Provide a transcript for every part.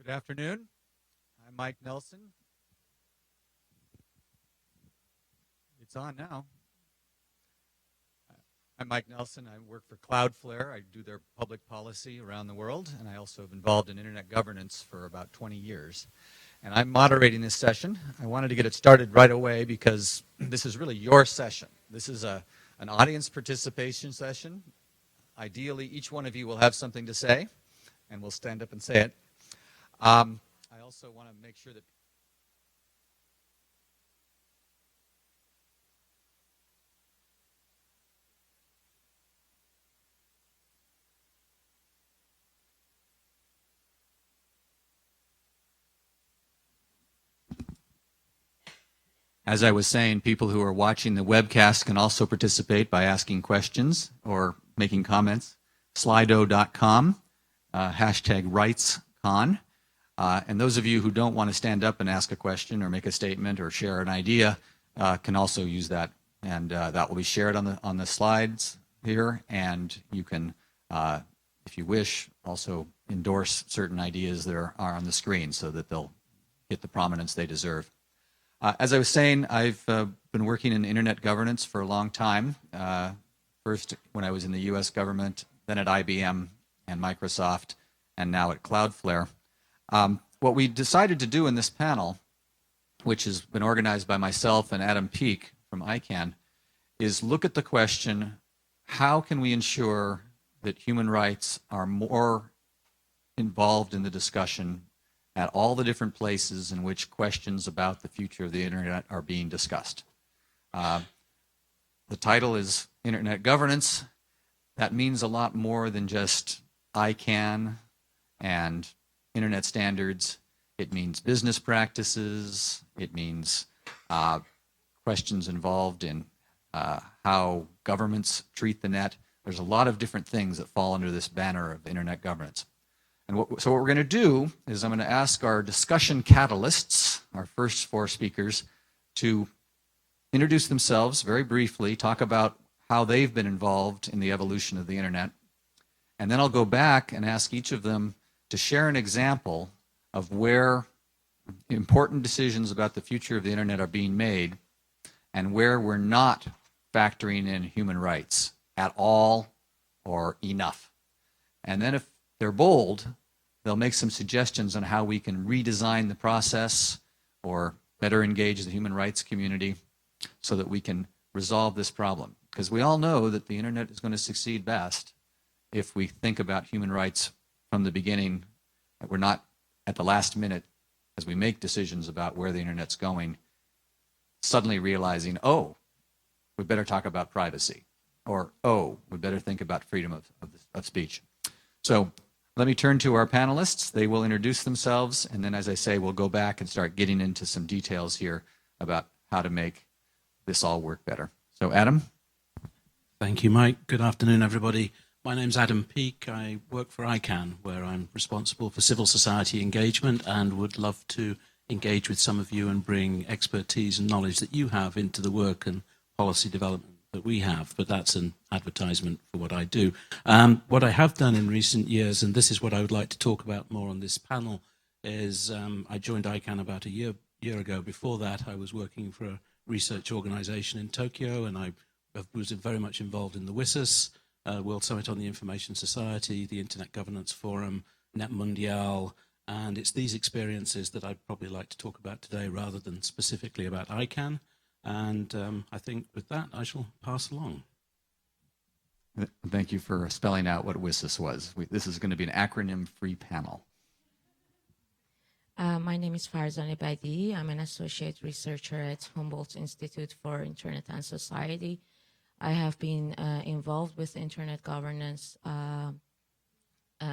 Good afternoon. I'm Mike Nelson. It's on now. I'm Mike Nelson. I work for Cloudflare. I do their public policy around the world, and I also have involved in internet governance for about 20 years. And I'm moderating this session. I wanted to get it started right away because this is really your session. This is an audience participation session. Ideally, each one of you will have something to say, and we'll stand up and say it. I also want to make sure that as I was saying, people who are watching the webcast can also participate by asking questions or making comments. Slido.com, hashtag RightsCon. And those of you who don't want to stand up and ask a question or make a statement or share an idea can also use that. And that will be shared on the slides here. And you can, if you wish, also endorse certain ideas that are on the screen so that they'll get the prominence they deserve. As I was saying, I've been working in internet governance for a long time. First when I was in the US government, then at IBM and Microsoft, and now at Cloudflare. What we decided to do in this panel, which has been organized by myself and Adam Peake from ICANN, is look at the question, how can we ensure that human rights are more involved in the discussion at all the different places in which questions about the future of the internet are being discussed. The title is Internet Governance. That means a lot more than just ICANN and internet standards. It means business practices. It means questions involved in how governments treat the net. There's a lot of different things that fall under this banner of internet governance. And so what we're going to do is I'm going to ask our discussion catalysts, our first four speakers, to introduce themselves very briefly, talk about how they've been involved in the evolution of the internet. And then I'll go back and ask each of them to share an example of where important decisions about the future of the internet are being made and where we're not factoring in human rights at all or enough. And then if they're bold, they'll make some suggestions on how we can redesign the process or better engage the human rights community so that we can resolve this problem. Because we all know that the internet is going to succeed best if we think about human rights from the beginning, that we're not at the last minute as we make decisions about where the internet's going, suddenly realizing, oh, we better talk about privacy, or oh, we better think about freedom of speech. So let me turn to our panelists. They will introduce themselves, and then, as I say, we'll go back and start getting into some details here about how to make this all work better. So, Adam? Thank you, Mike. Good afternoon, everybody. My name's Adam Peake. I work for ICANN, where I'm responsible for civil society engagement and would love to engage with some of you and bring expertise and knowledge that you have into the work and policy development that we have, but that's an advertisement for what I do. What I have done in recent years, and this is what I would like to talk about more on this panel, is I joined ICANN about a year ago. Before that, I was working for a research organization in Tokyo, and I was very much involved in the WSIS, World Summit on the Information Society, the Internet Governance Forum, Net Mundial, and it's these experiences that I'd probably like to talk about today rather than specifically about ICANN. And I think with that, I shall pass along. Thank you for spelling out what WSIS was. This is going to be an acronym-free panel. My name is Farzaneh Badi. I'm an associate researcher at Humboldt Institute for Internet and Society. I have been involved with internet governance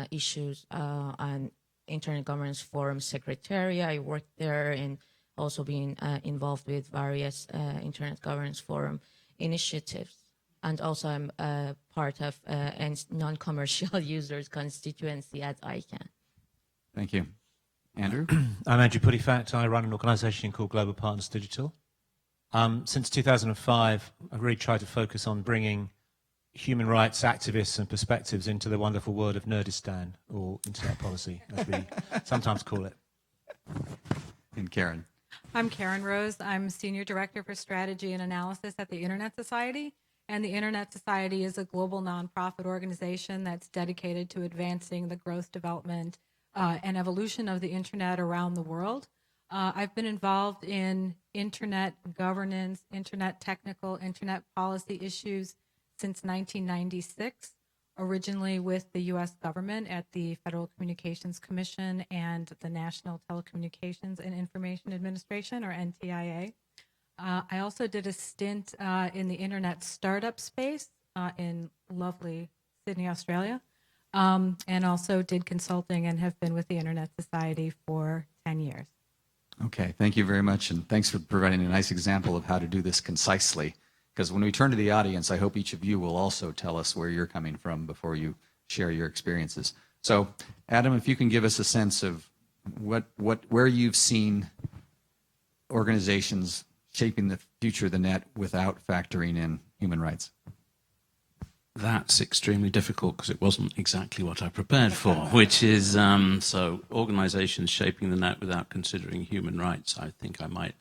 issues and Internet Governance Forum Secretary. I worked there and also been involved with various Internet Governance Forum initiatives. And also I'm part of a non-commercial users constituency at ICANN. Thank you. Andrew? I'm Andrew Puddifat. I run an organization called Global Partners Digital. Since 2005, I've really tried to focus on bringing human rights activists and perspectives into the wonderful world of Nerdistan, or internet policy, as we sometimes call it. And Karen. I'm Karen Rose. I'm Senior Director for Strategy and Analysis at the Internet Society. And the Internet Society is a global nonprofit organization that's dedicated to advancing the growth, development, and evolution of the Internet around the world. I've been involved in Internet governance, Internet technical, Internet policy issues since 1996, originally with the U.S. government at the Federal Communications Commission and the National Telecommunications and Information Administration, or NTIA. I also did a stint in the internet startup space in lovely Sydney, Australia, and also did consulting and have been with the Internet Society for 10 years. Okay, thank you very much, and thanks for providing a nice example of how to do this concisely. Because when we turn to the audience, I hope each of you will also tell us where you're coming from before you share your experiences. So, Adam, if you can give us a sense of where you've seen organizations shaping the future of the net without factoring in human rights. That's extremely difficult because it wasn't exactly what I prepared for, which is, so organizations shaping the net without considering human rights. I think I might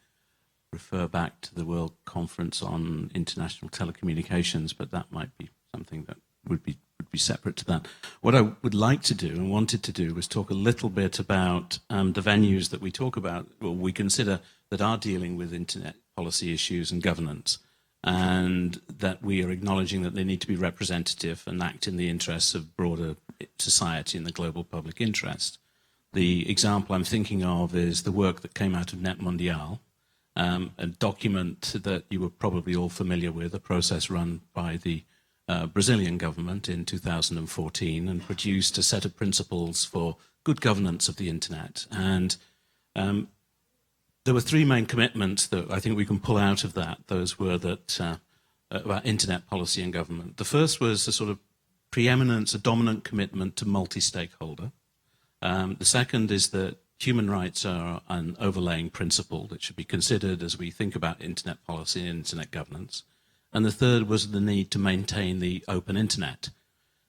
refer back to the World Conference on International Telecommunications, but that might be something that would be separate to that. What I would like to do and wanted to do was talk a little bit about the venues that we talk about, or we consider that are dealing with internet policy issues and governance, and that we are acknowledging that they need to be representative and act in the interests of broader society and the global public interest. The example I'm thinking of is the work that came out of Net Mondiale, a document that you were probably all familiar with, a process run by the Brazilian government in 2014, and produced a set of principles for good governance of the internet. And there were three main commitments that I think we can pull out of that. Those were that about internet policy and government. The first was a sort of preeminence, a dominant commitment to multi-stakeholder. The second is that human rights are an overlaying principle that should be considered as we think about internet policy and internet governance. And the third was the need to maintain the open internet.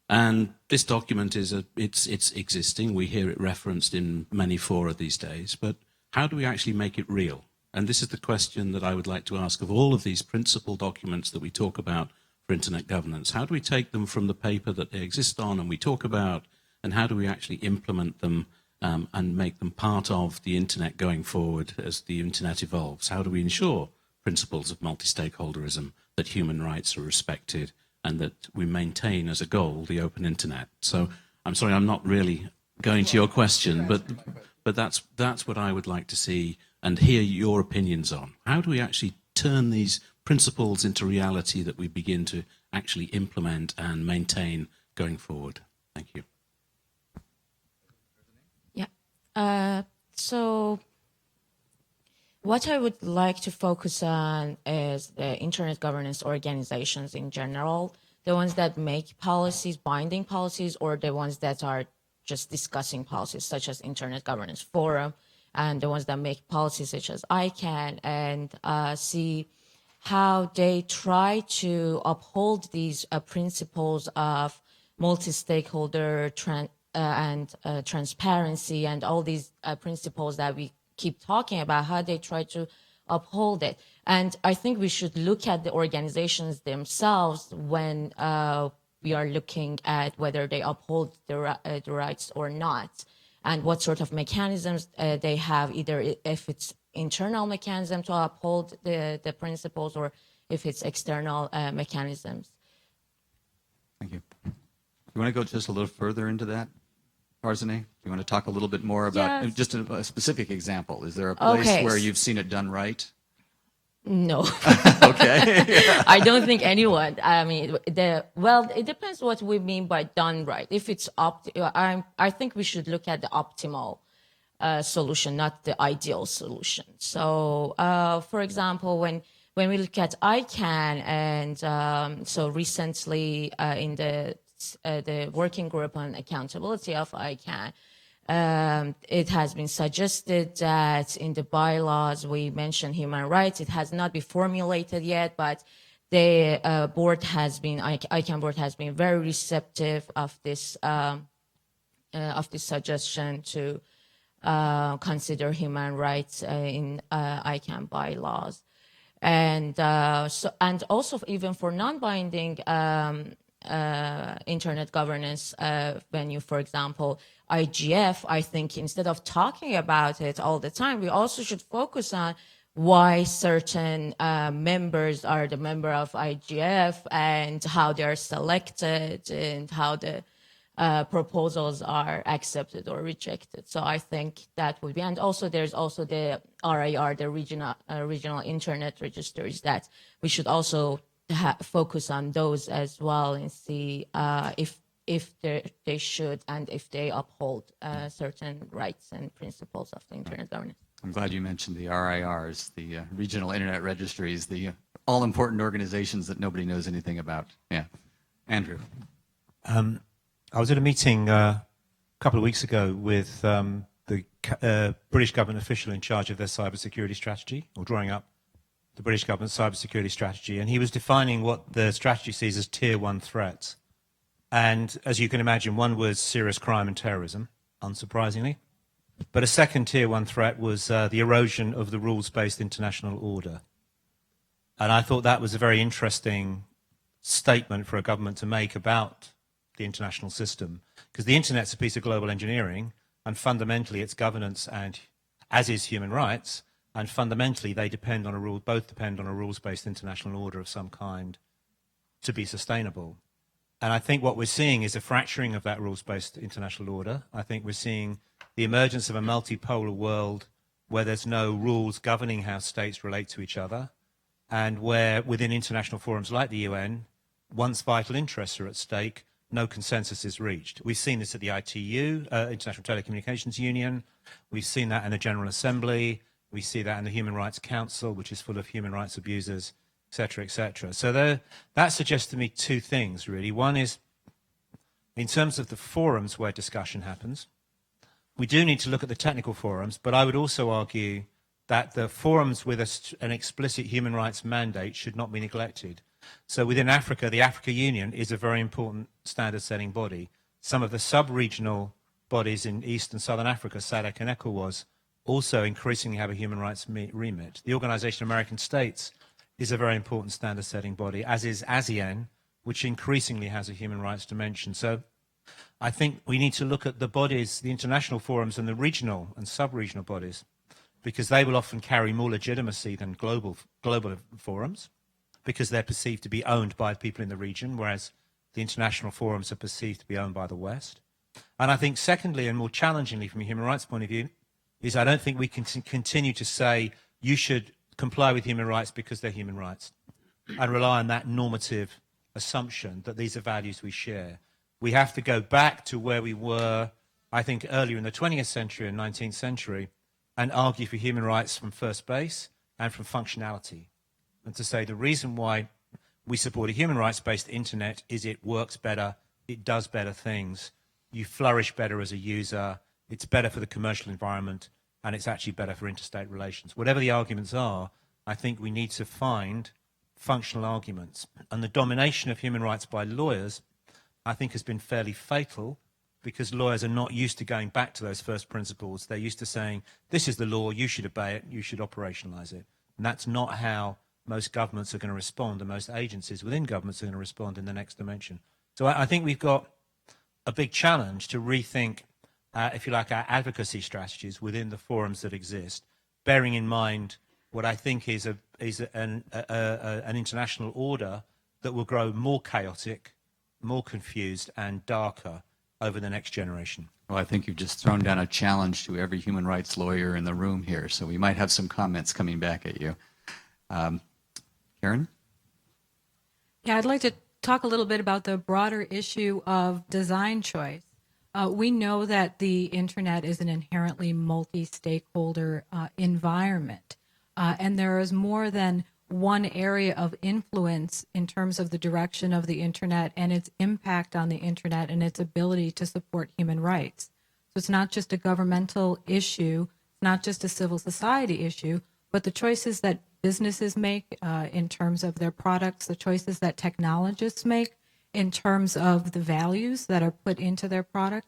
And this document it's existing. We hear it referenced in many fora these days, but how do we actually make it real? And this is the question that I would like to ask of all of these principal documents that we talk about for internet governance. How do we take them from the paper that they exist on and we talk about, and how do we actually implement them and make them part of the internet going forward as the internet evolves? How do we ensure principles of multi-stakeholderism, that human rights are respected, and that we maintain as a goal the open internet? So I'm sorry, I'm not really going to your question, but that's what I would like to see and hear your opinions on. How do we actually turn these principles into reality that we begin to actually implement and maintain going forward? Thank you. Yeah. So what I would like to focus on is the internet governance organizations in general, the ones that make policies, binding policies, or the ones that are just discussing policies, such as Internet Governance Forum, and the ones that make policies such as ICANN, and see how they try to uphold these principles of multi-stakeholder and transparency, and all these principles that we keep talking about, how they try to uphold it. And I think we should look at the organizations themselves when we are looking at whether they uphold the rights or not, and what sort of mechanisms they have, either if it's internal mechanism to uphold the principles, or if it's external mechanisms. Thank you. You want to go just a little further into that, Farzaneh? You want to talk a little bit more about just a specific example? Is there a place where you've seen it done right? No. Okay. I don't think anyone. I mean, it depends what we mean by done right. If it's I think we should look at the optimal solution, not the ideal solution. So, for example, when we look at ICANN, and so recently in the working group on accountability of ICANN, it has been suggested that in the bylaws we mention human rights. It has not been formulated yet, but the board has been, ICANN board has been very receptive of this suggestion to consider human rights in ICANN bylaws. And and also even for non-binding internet governance venue, for example, IGF, I think instead of talking about it all the time, we also should focus on why certain members are the member of IGF and how they are selected and how the proposals are accepted or rejected. So I think that would be, and also there's also the RIR, the regional internet registers, that we should also focus on those as well and see if they should and if they uphold certain rights and principles of the internet governance. I'm glad you mentioned the RIRs, the regional internet registries, the all-important organizations that nobody knows anything about. Yeah. Andrew. I was at a meeting a couple of weeks ago with the British government official in charge of their cybersecurity strategy, or drawing up the British government's cybersecurity strategy, and he was defining what the strategy sees as tier one threats. And as you can imagine, one was serious crime and terrorism, unsurprisingly. But a second tier one threat was the erosion of the rules-based international order. And I thought that was a very interesting statement for a government to make about the international system, because the internet's a piece of global engineering, and fundamentally it's governance, and as is human rights, and fundamentally they depend on both depend on a rules-based international order of some kind to be sustainable. And I think what we're seeing is a fracturing of that rules-based international order. I think we're seeing the emergence of a multipolar world where there's no rules governing how states relate to each other, and where within international forums like the UN, once vital interests are at stake, no consensus is reached. We've seen this at the ITU, International Telecommunications Union. We've seen that in the General Assembly. We see that in the Human Rights Council, which is full of human rights abusers, et cetera, et cetera. So that suggests to me two things, really. One is, in terms of the forums where discussion happens, we do need to look at the technical forums, but I would also argue that the forums with an explicit human rights mandate should not be neglected. So within Africa, the Africa Union is a very important standard-setting body. Some of the sub-regional bodies in East and Southern Africa, SADC and ECOWAS, also increasingly have a human rights remit. The Organization of American States is a very important standard-setting body, as is ASEAN, which increasingly has a human rights dimension. So I think we need to look at the bodies, the international forums and the regional and sub-regional bodies, because they will often carry more legitimacy than global forums, because they're perceived to be owned by people in the region, whereas the international forums are perceived to be owned by the West. And I think secondly, and more challengingly from a human rights point of view, is I don't think we can continue to say you should comply with human rights because they're human rights and rely on that normative assumption that these are values we share. We have to go back to where we were, I think, earlier in the 20th century and 19th century and argue for human rights from first base and from functionality. And to say the reason why we support a human rights-based internet is it works better, it does better things, you flourish better as a user, it's better for the commercial environment, and it's actually better for interstate relations. Whatever the arguments are, I think we need to find functional arguments. And the domination of human rights by lawyers, I think, has been fairly fatal, because lawyers are not used to going back to those first principles. They're used to saying, this is the law, you should obey it, you should operationalize it. And that's not how most governments are going to respond, and most agencies within governments are going to respond in the next dimension. So I think we've got a big challenge to rethink, if you like, our advocacy strategies within the forums that exist, bearing in mind what I think is an international order that will grow more chaotic, more confused, and darker over the next generation. Well, I think you've just thrown down a challenge to every human rights lawyer in the room here, so we might have some comments coming back at you. Karen? Yeah, I'd like to talk a little bit about the broader issue of design choice. We know that the internet is an inherently multi-stakeholder environment, and there is more than one area of influence in terms of the direction of the internet and its impact on the internet and its ability to support human rights. So it's not just a governmental issue, it's not just a civil society issue, but the choices that businesses make in terms of their products, the choices that technologists make in terms of the values that are put into their products,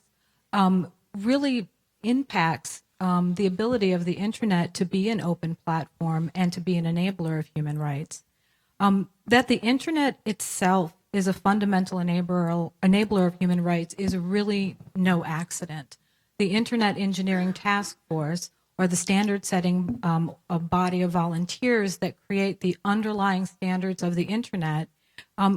really impacts the ability of the internet to be an open platform and to be an enabler of human rights. That the internet itself is a fundamental enabler of human rights is really no accident. The Internet Engineering Task Force, or the standard-setting body of volunteers that create the underlying standards of the internet,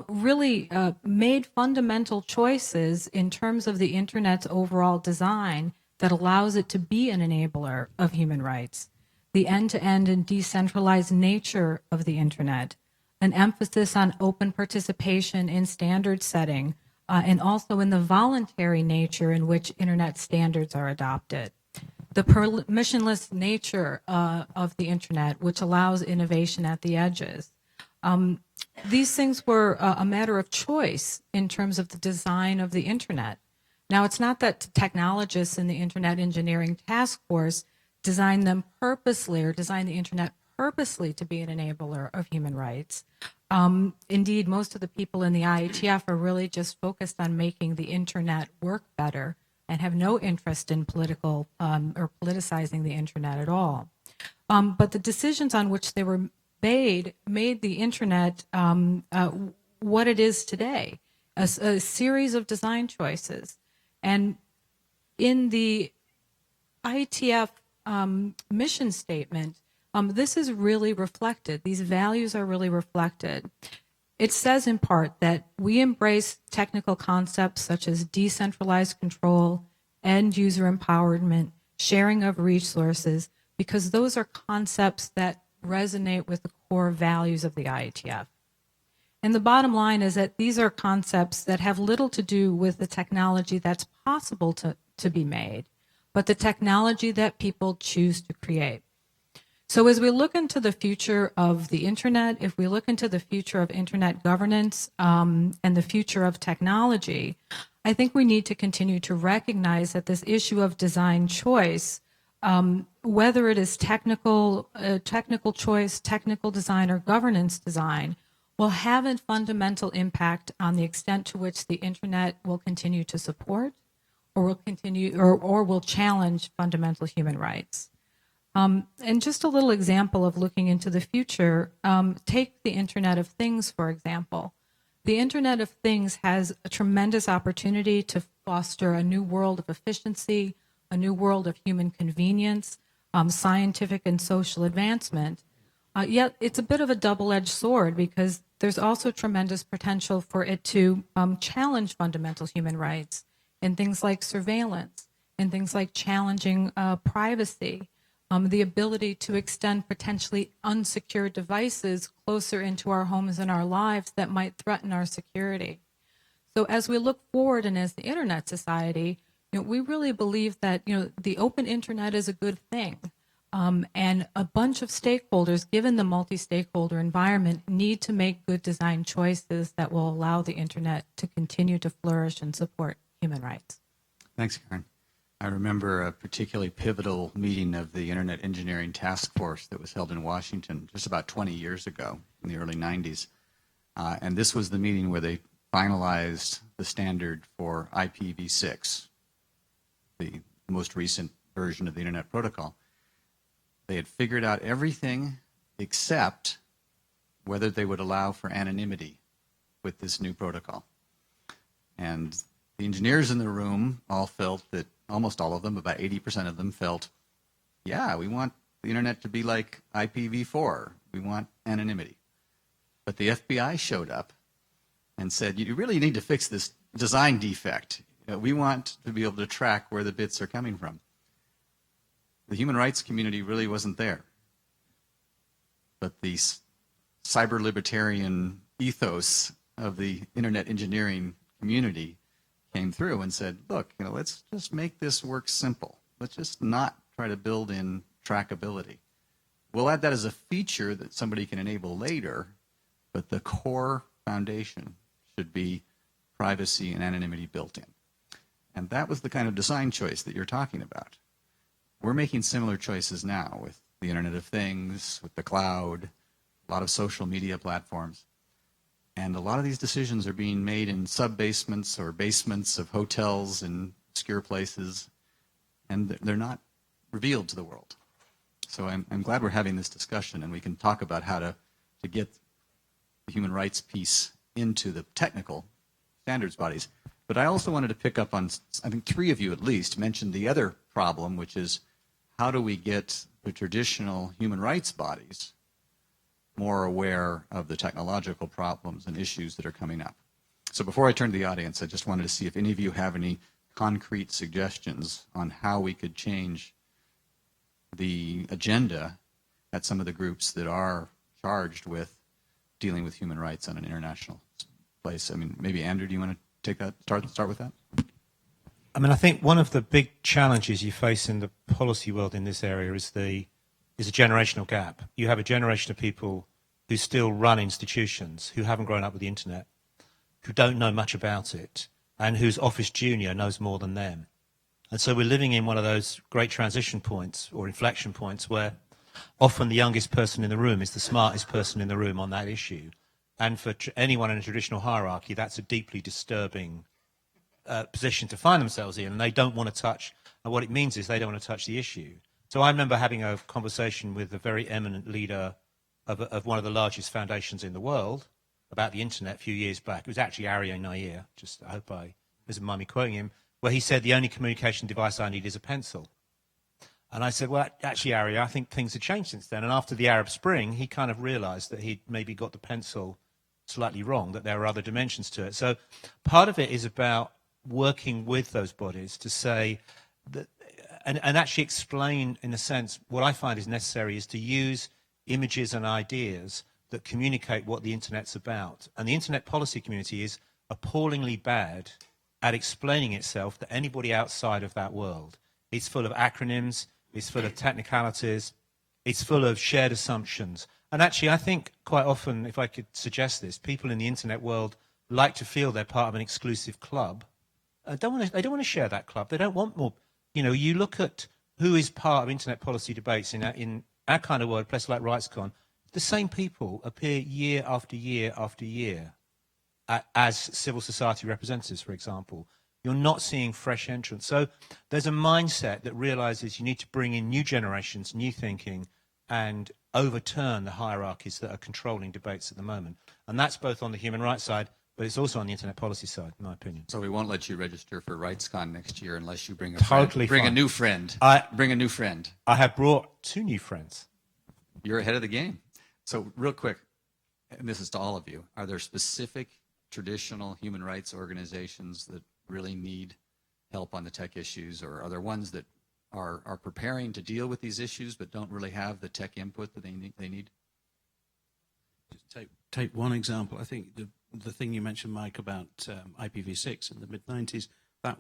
really made fundamental choices in terms of the internet's overall design that allows it to be an enabler of human rights. The end-to-end and decentralized nature of the internet, an emphasis on open participation in standard setting, and also in the voluntary nature in which internet standards are adopted. The permissionless nature of the internet, which allows innovation at the edges. These things were a matter of choice in terms of the design of the internet. Now, it's not that technologists in the Internet Engineering Task Force designed them purposely or designed the internet purposely to be an enabler of human rights. Indeed, most of the people in the IETF are really just focused on making the internet work better and have no interest in political or politicizing the internet at all. But the decisions on which they were made the internet what it is today, a series of design choices. And in the IETF mission statement, this is really reflected. These values are really reflected. It says in part that we embrace technical concepts such as decentralized control, end user empowerment, sharing of resources, because those are concepts that resonate with the core values of the IETF. And the bottom line is that these are concepts that have little to do with the technology that's possible to be made, but the technology that people choose to create. So as we look into the future of the internet, if we look into the future of internet governance and the future of technology, I think we need to continue to recognize that this issue of design choice, whether it is technical choice, technical design, or governance design, will have a fundamental impact on the extent to which the internet will continue to support or will challenge fundamental human rights. And just a little example of looking into the future, take the Internet of Things, for example. The Internet of Things has a tremendous opportunity to foster a new world of efficiency, a new world of human convenience, scientific and social advancement. Yet it's a bit of a double-edged sword because there's also tremendous potential for it to challenge fundamental human rights in things like surveillance, in things like challenging privacy, the ability to extend potentially unsecured devices closer into our homes and our lives that might threaten our security. So as we look forward and as the Internet Society, we really believe that the open internet is a good thing. And a bunch of stakeholders, given the multi-stakeholder environment, need to make good design choices that will allow the internet to continue to flourish and support human rights. Thanks, Karen. I remember a particularly pivotal meeting of the Internet Engineering Task Force that was held in Washington just about 20 years ago in the early 90s. And this was the meeting where they finalized the standard for IPv6, the most recent version of the Internet Protocol. They had figured out everything except whether they would allow for anonymity with this new protocol. And the engineers in the room all felt that, almost all of them, about 80% of them felt, yeah, we want the internet to be like IPv4. We want anonymity. But the FBI showed up and said, you really need to fix this design defect. We want to be able to track where the bits are coming from. The human rights community really wasn't there. But the cyber libertarian ethos of the internet engineering community came through and said, look, let's just make this work simple. Let's just not try to build in trackability. We'll add that as a feature that somebody can enable later, but the core foundation should be privacy and anonymity built in. And that was the kind of design choice that you're talking about. We're making similar choices now with the Internet of Things, with the cloud, a lot of social media platforms. And a lot of these decisions are being made in sub-basements or basements of hotels and obscure places, and they're not revealed to the world. So I'm glad we're having this discussion, and we can talk about how to get the human rights piece into the technical standards bodies. But I also wanted to pick up on, I think 3 of you at least mentioned the other problem, which is how do we get the traditional human rights bodies more aware of the technological problems and issues that are coming up. So before I turn to the audience, I just wanted to see if any of you have any concrete suggestions on how we could change the agenda at some of the groups that are charged with dealing with human rights on an international place. I mean, maybe Andrew, do you want to take that, start with that? I mean, I think one of the big challenges you face in the policy world in this area is a generational gap. You have a generation of people who still run institutions, who haven't grown up with the internet, who don't know much about it, and whose office junior knows more than them. And so we're living in one of those great transition points or inflection points where often the youngest person in the room is the smartest person in the room on that issue. And for anyone in a traditional hierarchy, that's a deeply disturbing position to find themselves in, and they don't want to touch, and what it means is they don't want to touch the issue. So I remember having a conversation with a very eminent leader of one of the largest foundations in the world about the internet a few years back. It was actually Arya Nair, just I hope I doesn't mind me quoting him, where he said the only communication device I need is a pencil. And I said, well, actually, Arya, I think things have changed since then. And after the Arab Spring, he kind of realized that he'd maybe got the pencil slightly wrong, that there are other dimensions to it. So part of it is about working with those bodies to say that, and actually explain, in a sense, what I find is necessary is to use images and ideas that communicate what the internet's about. And the internet policy community is appallingly bad at explaining itself to anybody outside of that world. It's full of acronyms, it's full of technicalities, it's full of shared assumptions. And actually, I think quite often, if I could suggest this, people in the internet world like to feel they're part of an exclusive club. They don't want to share that club. They don't want more. You know, you look at who is part of internet policy debates in our kind of world, a place like RightsCon, the same people appear year after year after year as civil society representatives, for example. You're not seeing fresh entrants. So there's a mindset that realizes you need to bring in new generations, new thinking, and overturn the hierarchies that are controlling debates at the moment. And that's both on the human rights side, but it's also on the internet policy side, in my opinion. So we won't let you register for RightsCon next year unless you bring a Totally friend. Bring fine. a new friend. Bring a new friend. I have brought 2 new friends. You're ahead of the game. So real quick, and this is to all of you, are there specific traditional human rights organizations that really need help on the tech issues, or are there ones that are preparing to deal with these issues but don't really have the tech input that they need? Just take one example. I think the thing you mentioned, Mike, about IPv6 in the mid-90s, that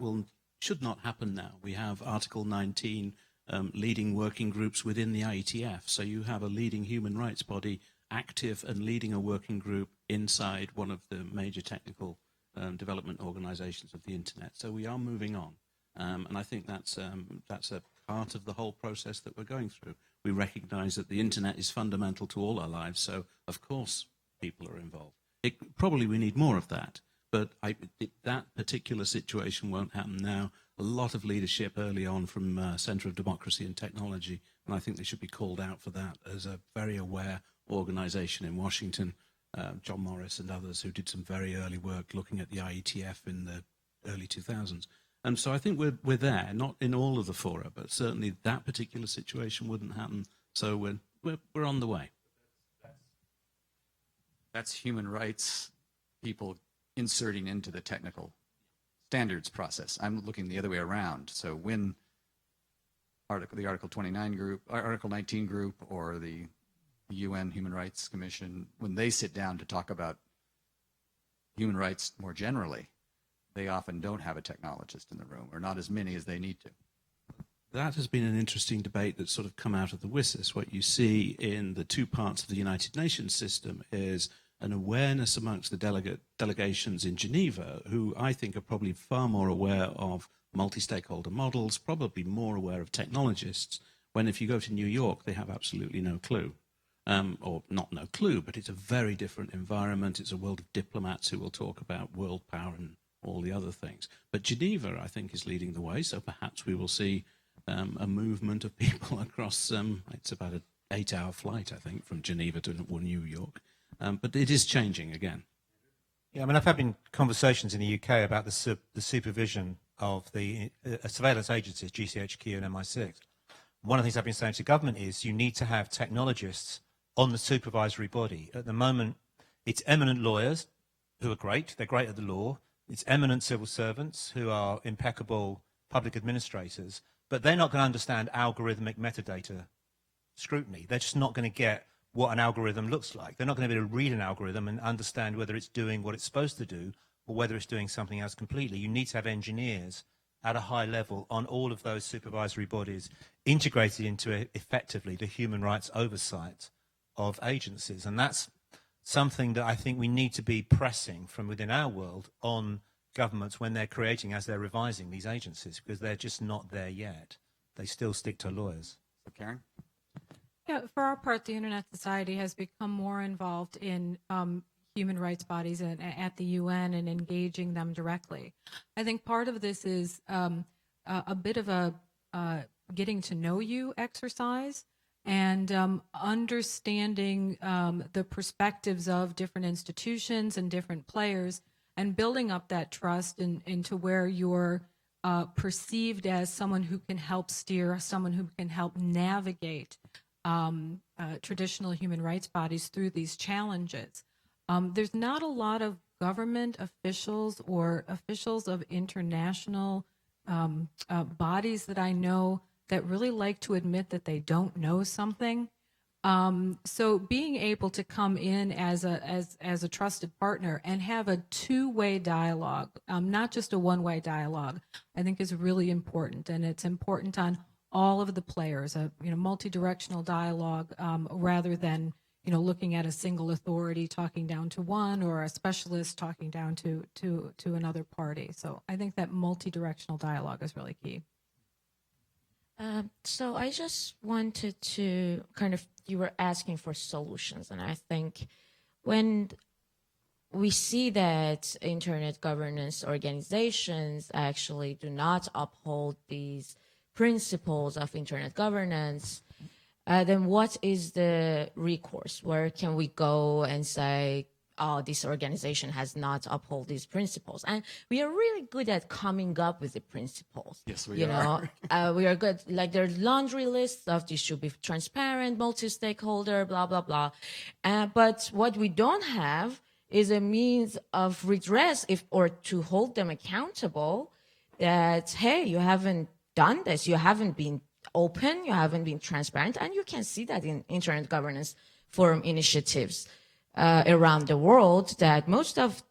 should not happen now. We have Article 19 leading working groups within the IETF. So you have a leading human rights body active and leading a working group inside one of the major technical development organizations of the internet. So we are moving on. And I think that's a part of the whole process that we're going through. We recognize that the internet is fundamental to all our lives. So, of course, people are involved. Probably we need more of that. But that particular situation won't happen now. A lot of leadership early on from Center of Democracy and Technology, and I think they should be called out for that as a very aware organization in Washington, John Morris and others who did some very early work looking at the IETF in the early 2000s. And so I think we're there, not in all of the fora, but certainly that particular situation wouldn't happen. So we're on the way. That's human rights people inserting into the technical standards process. I'm looking the other way around. So when the Article 29 group, Article 19 group, or the UN Human Rights Commission, when they sit down to talk about human rights more generally, they often don't have a technologist in the room, or not as many as they need to. That has been an interesting debate that's sort of come out of the WSIS. What you see in the 2 parts of the United Nations system is an awareness amongst the delegations in Geneva, who I think are probably far more aware of multi-stakeholder models, probably more aware of technologists, when if you go to New York, they have absolutely no clue. or not no clue, but it's a very different environment. It's a world of diplomats who will talk about world power and all the other things. But Geneva, I think, is leading the way, so perhaps we will see a movement of people across, it's about an 8-hour flight, I think, from Geneva to New York. But it is changing again. Yeah, I mean, I've had conversations in the UK about the supervision of the surveillance agencies, GCHQ and MI6. One of the things I've been saying to government is you need to have technologists on the supervisory body. At the moment, it's eminent lawyers who are great. They're great at the law. It's eminent civil servants who are impeccable public administrators, but they're not going to understand algorithmic metadata scrutiny. They're just not going to get what an algorithm looks like. They're not going to be able to read an algorithm and understand whether it's doing what it's supposed to do or whether it's doing something else completely. You need to have engineers at a high level on all of those supervisory bodies integrated into effectively the human rights oversight of agencies. And that's something that I think we need to be pressing from within our world on governments when they're creating, as they're revising these agencies, because they're just not there yet. They still stick to lawyers. So Karen? Yeah, for our part, the Internet Society has become more involved in human rights bodies at the UN and engaging them directly. I think part of this is a bit of a getting to know you exercise and understanding the perspectives of different institutions and different players and building up that trust into where you're perceived as someone who can help steer, someone who can help navigate traditional human rights bodies through these challenges. There's not a lot of government officials or officials of international bodies that I know that really like to admit that they don't know something. So being able to come in as a trusted partner and have a two-way dialogue, not just a one-way dialogue, I think is really important, and it's important on all of the players. Multi-directional dialogue rather than looking at a single authority talking down to one or a specialist talking down to another party. So I think that multi-directional dialogue is really key. So I just wanted to you were asking for solutions, and I think when we see that internet governance organizations actually do not uphold these principles of internet governance, then what is the recourse? Where can we go and say, oh, this organization has not upheld these principles? And we are really good at coming up with the principles. Yes, we are. We are good. Like there's laundry lists of this should be transparent, multi-stakeholder, blah, blah, blah. But what we don't have is a means of redress or to hold them accountable that, hey, you haven't done this. You haven't been open. You haven't been transparent. And you can see that in Internet Governance Forum initiatives around the world, that most of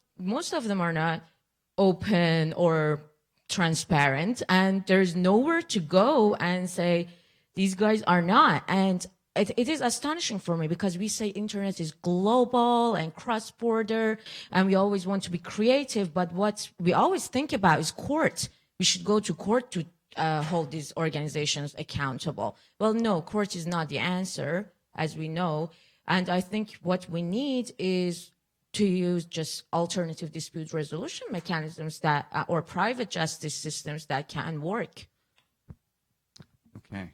them are not open or transparent, and there's nowhere to go and say these guys are not. And it is astonishing for me because we say internet is global and cross-border, and we always want to be creative, but what we always think about is court. We should go to court to hold these organizations accountable. Well, no, court is not the answer, as we know. And I think what we need is to use just alternative dispute resolution mechanisms that, or private justice systems that can work. Okay.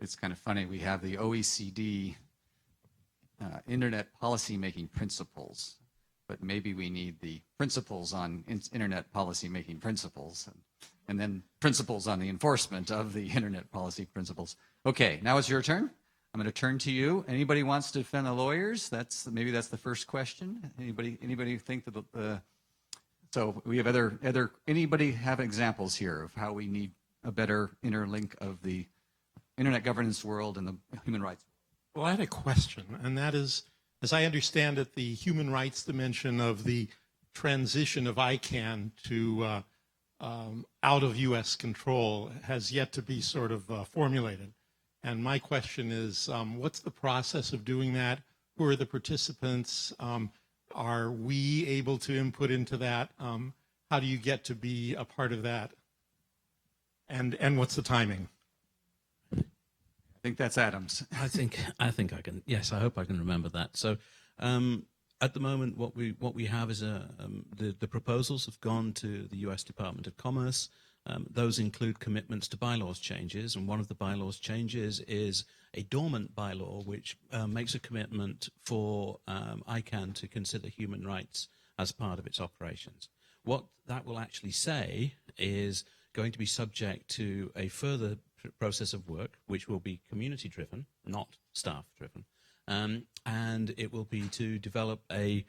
It's kind of funny. We have the OECD Internet Policy-Making Principles, but maybe we need the principles on Internet Policy-Making Principles, and then principles on the enforcement of the Internet Policy Principles. Okay, now it's your turn. I'm going to turn to you. Anybody wants to defend the lawyers? Maybe that's the first question. Anybody think that so we have anybody have examples here of how we need a better interlink of the internet governance world and the human rights? Well, I had a question, and that is, as I understand it, the human rights dimension of the transition of ICANN to out of U.S. control has yet to be sort of formulated. And my question is, what's the process of doing that? Who are the participants? Are we able to input into that? How do you get to be a part of that? And what's the timing? think that's Adam's. I think I can. Yes, I hope I can remember that. So, at the moment, what we have is the proposals have gone to the U.S. Department of Commerce. Those include commitments to bylaws changes, and one of the bylaws changes is a dormant bylaw which makes a commitment for ICANN to consider human rights as part of its operations. What that will actually say is going to be subject to a further process of work, which will be community-driven, not staff-driven, and it will be to develop a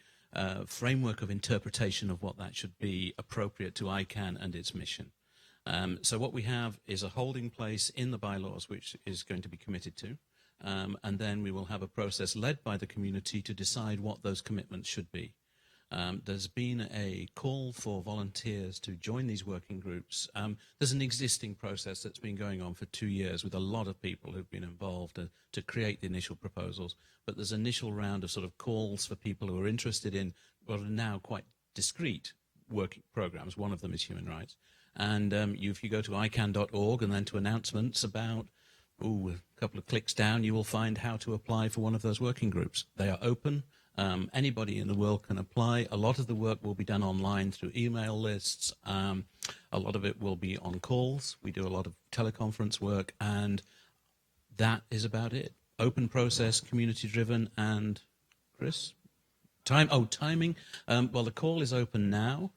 framework of interpretation of what that should be appropriate to ICANN and its mission. So what we have is a holding place in the bylaws, which is going to be committed to, and then we will have a process led by the community to decide what those commitments should be. There's been a call for volunteers to join these working groups. There's an existing process that's been going on for 2 years with a lot of people who've been involved to create the initial proposals, but there's an initial round of sort of calls for people who are interested in what are now quite discrete working programs. One of them is human rights. And if you go to icann.org and then to announcements about, a couple of clicks down, you will find how to apply for one of those working groups. They are open. Anybody in the world can apply. A lot of the work will be done online through email lists. A lot of it will be on calls. We do a lot of teleconference work, and that is about it. Open process, community-driven, and Chris? Timing. Well, the call is open now.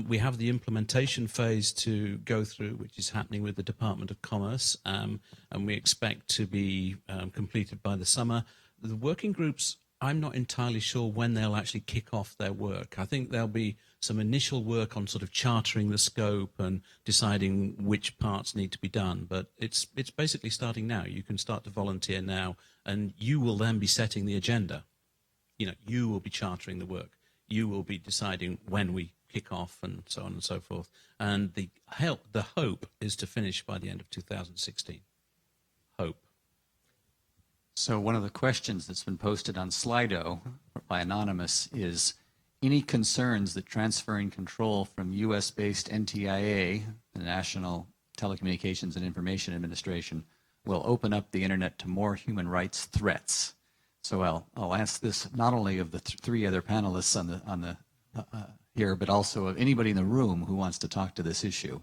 We have the implementation phase to go through, which is happening with the Department of Commerce, and we expect to be completed by the summer. The working groups, I'm not entirely sure when they'll actually kick off their work. I think there'll be some initial work on sort of chartering the scope and deciding which parts need to be done, but it's basically starting now. You can start to volunteer now, and you will then be setting the agenda. You will be chartering the work. You will be deciding when we kick off and so on and so forth. And the hope is to finish by the end of 2016. Hope. So one of the questions that's been posted on Slido by Anonymous is, any concerns that transferring control from U.S.-based NTIA, the National Telecommunications and Information Administration, will open up the internet to more human rights threats? So I'll ask this not only of the three other panelists on the here, but also of anybody in the room who wants to talk to this issue.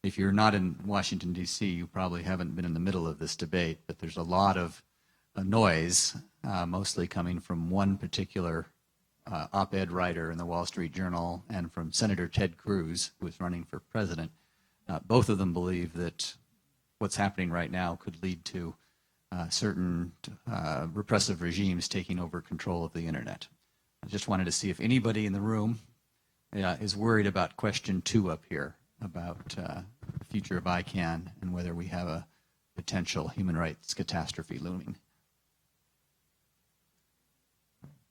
If you're not in Washington, D.C., you probably haven't been in the middle of this debate, but there's a lot of noise, mostly coming from one particular op-ed writer in the Wall Street Journal and from Senator Ted Cruz, who is running for president. Both of them believe that what's happening right now could lead to certain repressive regimes taking over control of the internet. I just wanted to see if anybody in the room is worried about question 2 up here, about the future of ICANN and whether we have a potential human rights catastrophe looming.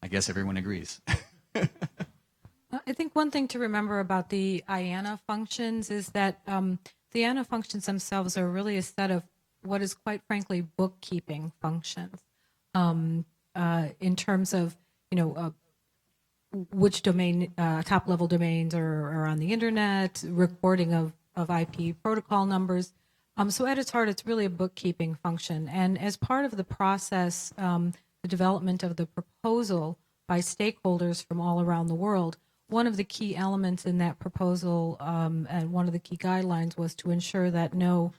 I guess everyone agrees. I think one thing to remember about the IANA functions is that the IANA functions themselves are really a set of what is quite frankly bookkeeping functions in terms of, which domain, top-level domains are on the internet, recording of IP protocol numbers. So at its heart, it's really a bookkeeping function. And as part of the process, the development of the proposal by stakeholders from all around the world, one of the key elements in that proposal and one of the key guidelines was to ensure that no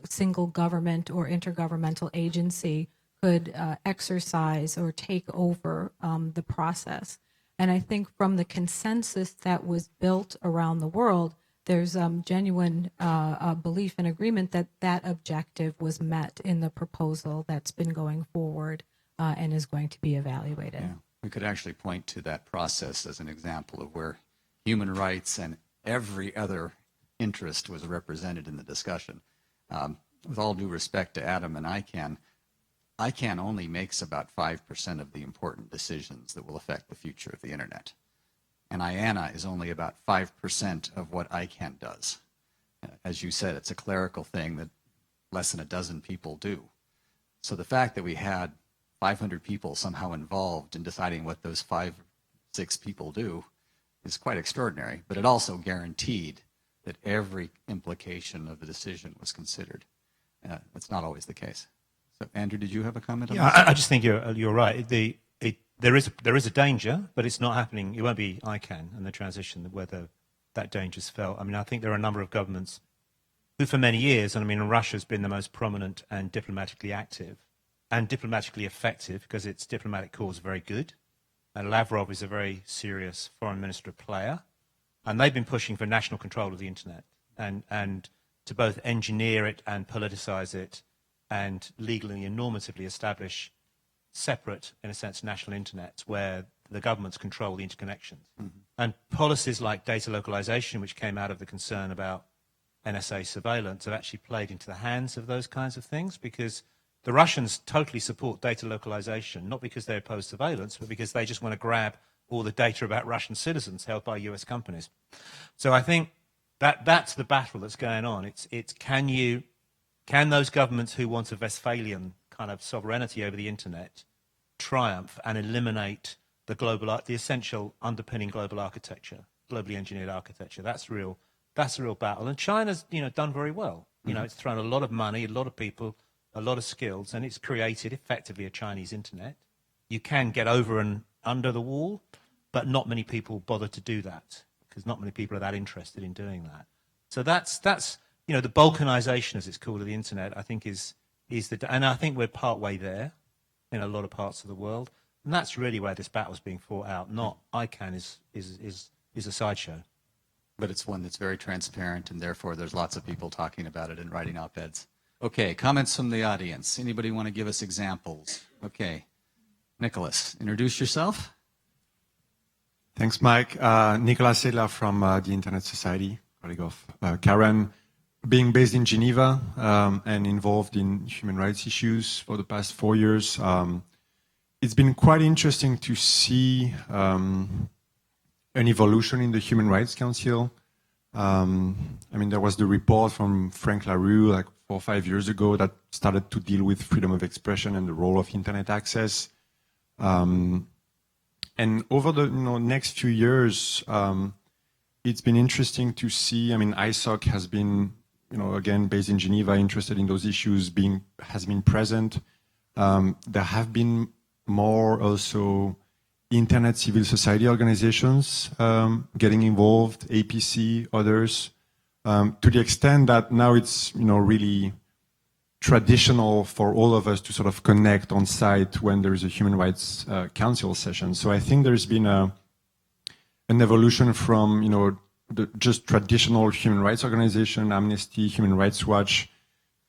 single government or intergovernmental agency could exercise or take over the process. And I think from the consensus that was built around the world, there's genuine belief and agreement that that objective was met in the proposal that's been going forward and is going to be evaluated. Yeah. We could actually point to that process as an example of where human rights and every other interest was represented in the discussion. With all due respect to Adam and ICANN only makes about 5% of the important decisions that will affect the future of the internet. And IANA is only about 5% of what ICANN does. As you said, it's a clerical thing that less than a dozen people do. So the fact that we had 500 people somehow involved in deciding what those 5-6 people do is quite extraordinary, but it also guaranteed that every implication of the decision was considered. That's not always the case. So, Andrew, did you have a comment on Yeah, this? I just think you're right. There is a danger, but it's not happening. It won't be ICANN and the transition whether that danger's felt. I mean, I think there are a number of governments who, for many years, and I mean, Russia's been the most prominent and diplomatically active and diplomatically effective because its diplomatic corps is very good. And Lavrov is a very serious foreign minister player, and they've been pushing for national control of the internet and to both engineer it and politicize it and legally and normatively establish separate, in a sense, national internets where the governments control the interconnections. Mm-hmm. And policies like data localization, which came out of the concern about NSA surveillance, have actually played into the hands of those kinds of things because the Russians totally support data localization, not because they oppose surveillance, but because they just want to grab all the data about Russian citizens held by US companies. So I think that's the battle that's going on. It's can those governments who want a Westphalian kind of sovereignty over the internet triumph and eliminate the essential underpinning global architecture, globally engineered architecture? That's a real battle. And China's done very well. It's thrown a lot of money, a lot of people, a lot of skills, and it's created effectively a Chinese internet. You can get over and under the wall, but not many people bother to do that because not many people are that interested in doing that. So that's the balkanization, as it's called, of the internet, I think and I think we're part way there in a lot of parts of the world. And that's really where this battle's being fought out, not ICANN is a sideshow. But it's one that's very transparent, and therefore there's lots of people talking about it and writing op-eds. Okay, comments from the audience. Anybody want to give us examples? Okay. Nicholas, introduce yourself. Thanks, Mike. Nicolas Sedler from the Internet Society, colleague of Karen. Being based in Geneva and involved in human rights issues for the past 4 years, it's been quite interesting to see an evolution in the Human Rights Council. I mean, there was the report from Frank LaRue like 4 or 5 years ago that started to deal with freedom of expression and the role of internet access. And over the next few years, it's been interesting to see. I mean, ISOC has been, again, based in Geneva, interested in those issues, has been present. There have been more also internet civil society organizations getting involved, APC, others, to the extent that now it's really traditional for all of us to sort of connect on site when there is a Human Rights Council session. So I think there's been an evolution from the just traditional human rights organization, Amnesty, Human Rights Watch,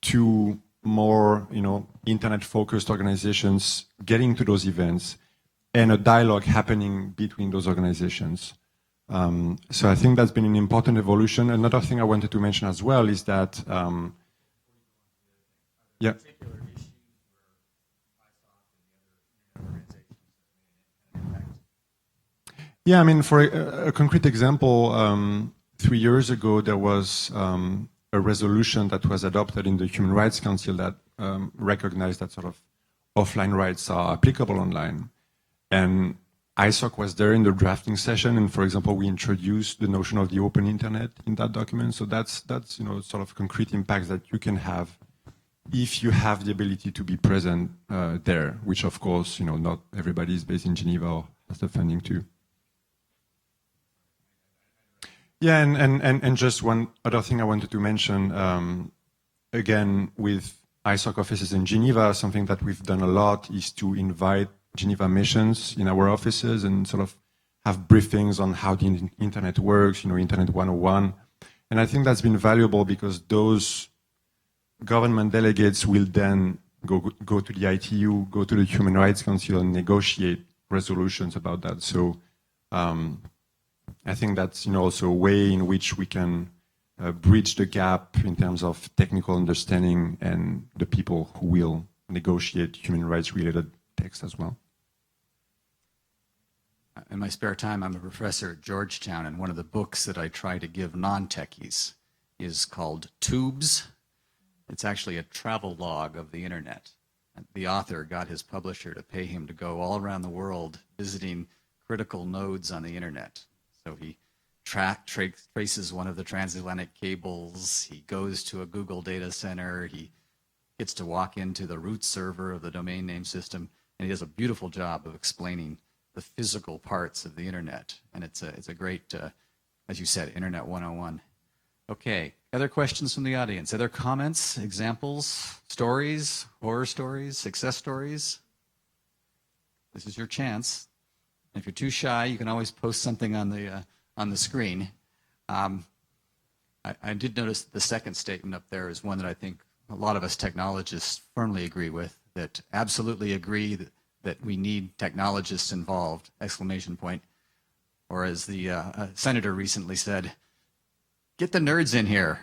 to more internet-focused organizations getting to those events and a dialogue happening between those organizations. So I think that's been an important evolution. Another thing I wanted to mention as well is that yeah. Yeah, I mean, for a concrete example, 3 years ago, there was a resolution that was adopted in the Human Rights Council that recognized that sort of offline rights are applicable online. And ISOC was there in the drafting session, and for example, we introduced the notion of the open internet in that document. So that's sort of concrete impacts that you can have if you have the ability to be present there, which of course, not everybody is based in Geneva or has the funding to. Yeah, and just one other thing I wanted to mention, again, with ISOC offices in Geneva, something that we've done a lot is to invite Geneva missions in our offices and sort of have briefings on how the internet works, Internet 101. And I think that's been valuable because those government delegates will then go to the ITU, go to the Human Rights Council and negotiate resolutions about that. So I think that's also a way in which we can bridge the gap in terms of technical understanding and the people who will negotiate human rights related text as well. In my spare time, I'm a professor at Georgetown, and one of the books that I try to give non-techies is called Tubes. It's actually a travel log of the internet. The author got his publisher to pay him to go all around the world visiting critical nodes on the internet. So he traces one of the transatlantic cables, he goes to a Google data center, he gets to walk into the root server of the domain name system, and he does a beautiful job of explaining the physical parts of the internet. And it's a great, as you said, Internet 101. Okay, other questions from the audience? Other comments, examples, stories, horror stories, success stories? This is your chance. If you're too shy, you can always post something on the screen. I did notice the second statement up there is one that I think a lot of us technologists firmly agree with, that absolutely agree that we need technologists involved, exclamation point. Or as the senator recently said, get the nerds in here.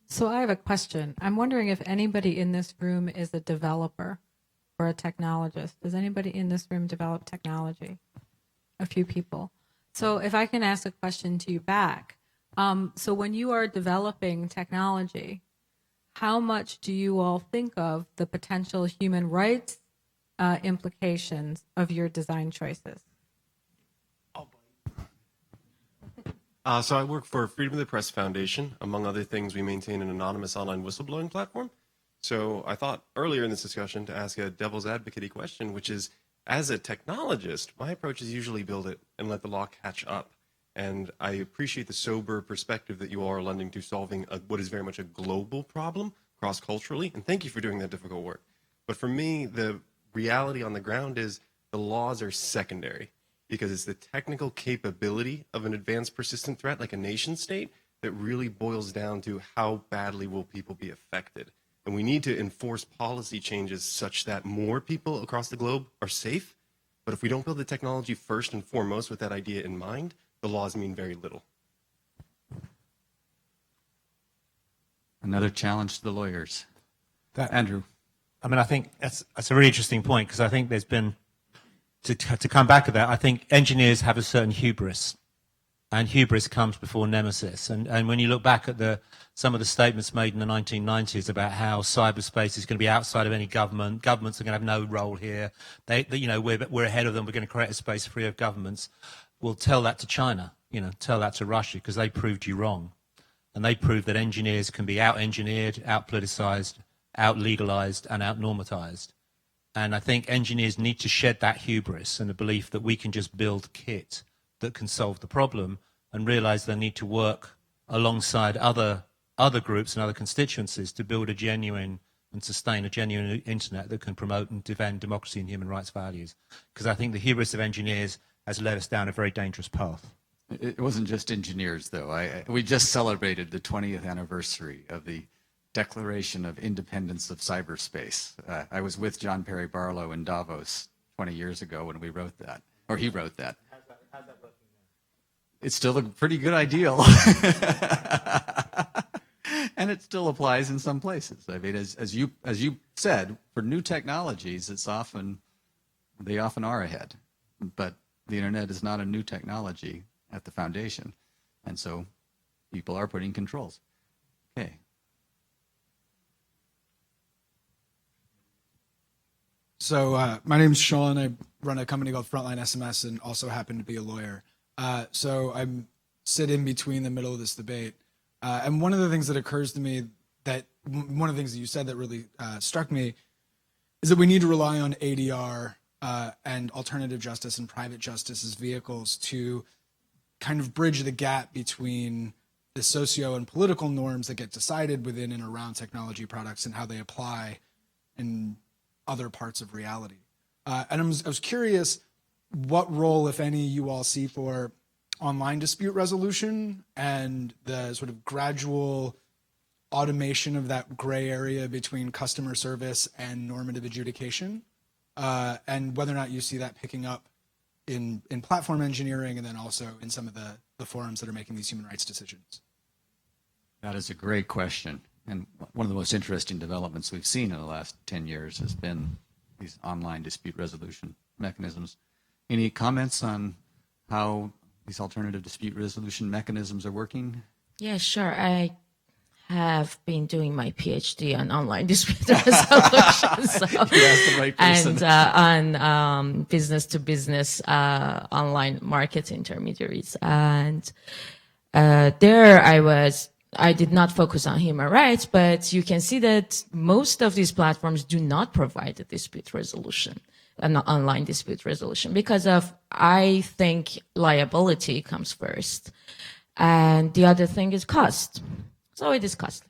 So I have a question. I'm wondering if anybody in this room is a developer or a technologist. Does anybody in this room develop technology? A few people. So if I can ask a question to you back. So when you are developing technology, how much do you all think of the potential human rights implications of your design choices? So I work for Freedom of the Press Foundation. Among other things, we maintain an anonymous online whistleblowing platform. So I thought earlier in this discussion to ask a devil's advocate question, which is, as a technologist, my approach is usually build it and let the law catch up. And I appreciate the sober perspective that you all are lending to solving what is very much a global problem, cross-culturally. And thank you for doing that difficult work. But for me, the reality on the ground is the laws are secondary, because it's the technical capability of an advanced persistent threat like a nation state that really boils down to how badly will people be affected. And we need to enforce policy changes such that more people across the globe are safe. But if we don't build the technology first and foremost with that idea in mind, the laws mean very little. Another challenge to the lawyers. Andrew. I mean, I think that's a really interesting point, because I think there's been, to come back to that, I think engineers have a certain hubris, and hubris comes before nemesis. And when you look back at some of the statements made in the 1990s about how cyberspace is going to be outside of any government, governments are going to have no role here, we're ahead of them, we're going to create a space free of governments. Well, tell that to China, tell that to Russia, because they proved you wrong. And they proved that engineers can be out-engineered, out-politicized, out-legalized, and out-normatized. And I think engineers need to shed that hubris and the belief that we can just build kit that can solve the problem, and realize they need to work alongside other groups and other constituencies to build a genuine and sustain a genuine internet that can promote and defend democracy and human rights values. Because I think the hubris of engineers has led us down a very dangerous path. It wasn't just engineers, though. We just celebrated the 20th anniversary of the Declaration of Independence of Cyberspace. I was with John Perry Barlow in Davos 20 years ago when we wrote that, or he wrote that. How's that working now? It's still a pretty good ideal. And it still applies in some places. I mean, as you said, for new technologies, they often are ahead. But the internet is not a new technology at the foundation. And so people are putting controls. Okay. So my name's Sean. I run a company called Frontline SMS and also happen to be a lawyer. So I sit in between the middle of this debate. And one of the things that occurs to me, one of the things that you said that really struck me, is that we need to rely on ADR and alternative justice and private justice as vehicles to kind of bridge the gap between the socio and political norms that get decided within and around technology products and how they apply in other parts of reality. And I was curious what role, if any, you all see for online dispute resolution and the sort of gradual automation of that gray area between customer service and normative adjudication, and whether or not you see that picking up in platform engineering and then also in some of the forums that are making these human rights decisions. That is a great question. And one of the most interesting developments we've seen in the last 10 years has been these online dispute resolution mechanisms. Any comments on how these alternative dispute resolution mechanisms are working? Yeah, sure. I have been doing my PhD on online dispute resolution. So, You asked the right person. And on business-to-business online market intermediaries. And there I was I did not focus on human rights, but you can see that most of these platforms do not provide a dispute resolution, an online dispute resolution, because of, I think, liability comes first. And the other thing is cost. So it is costly.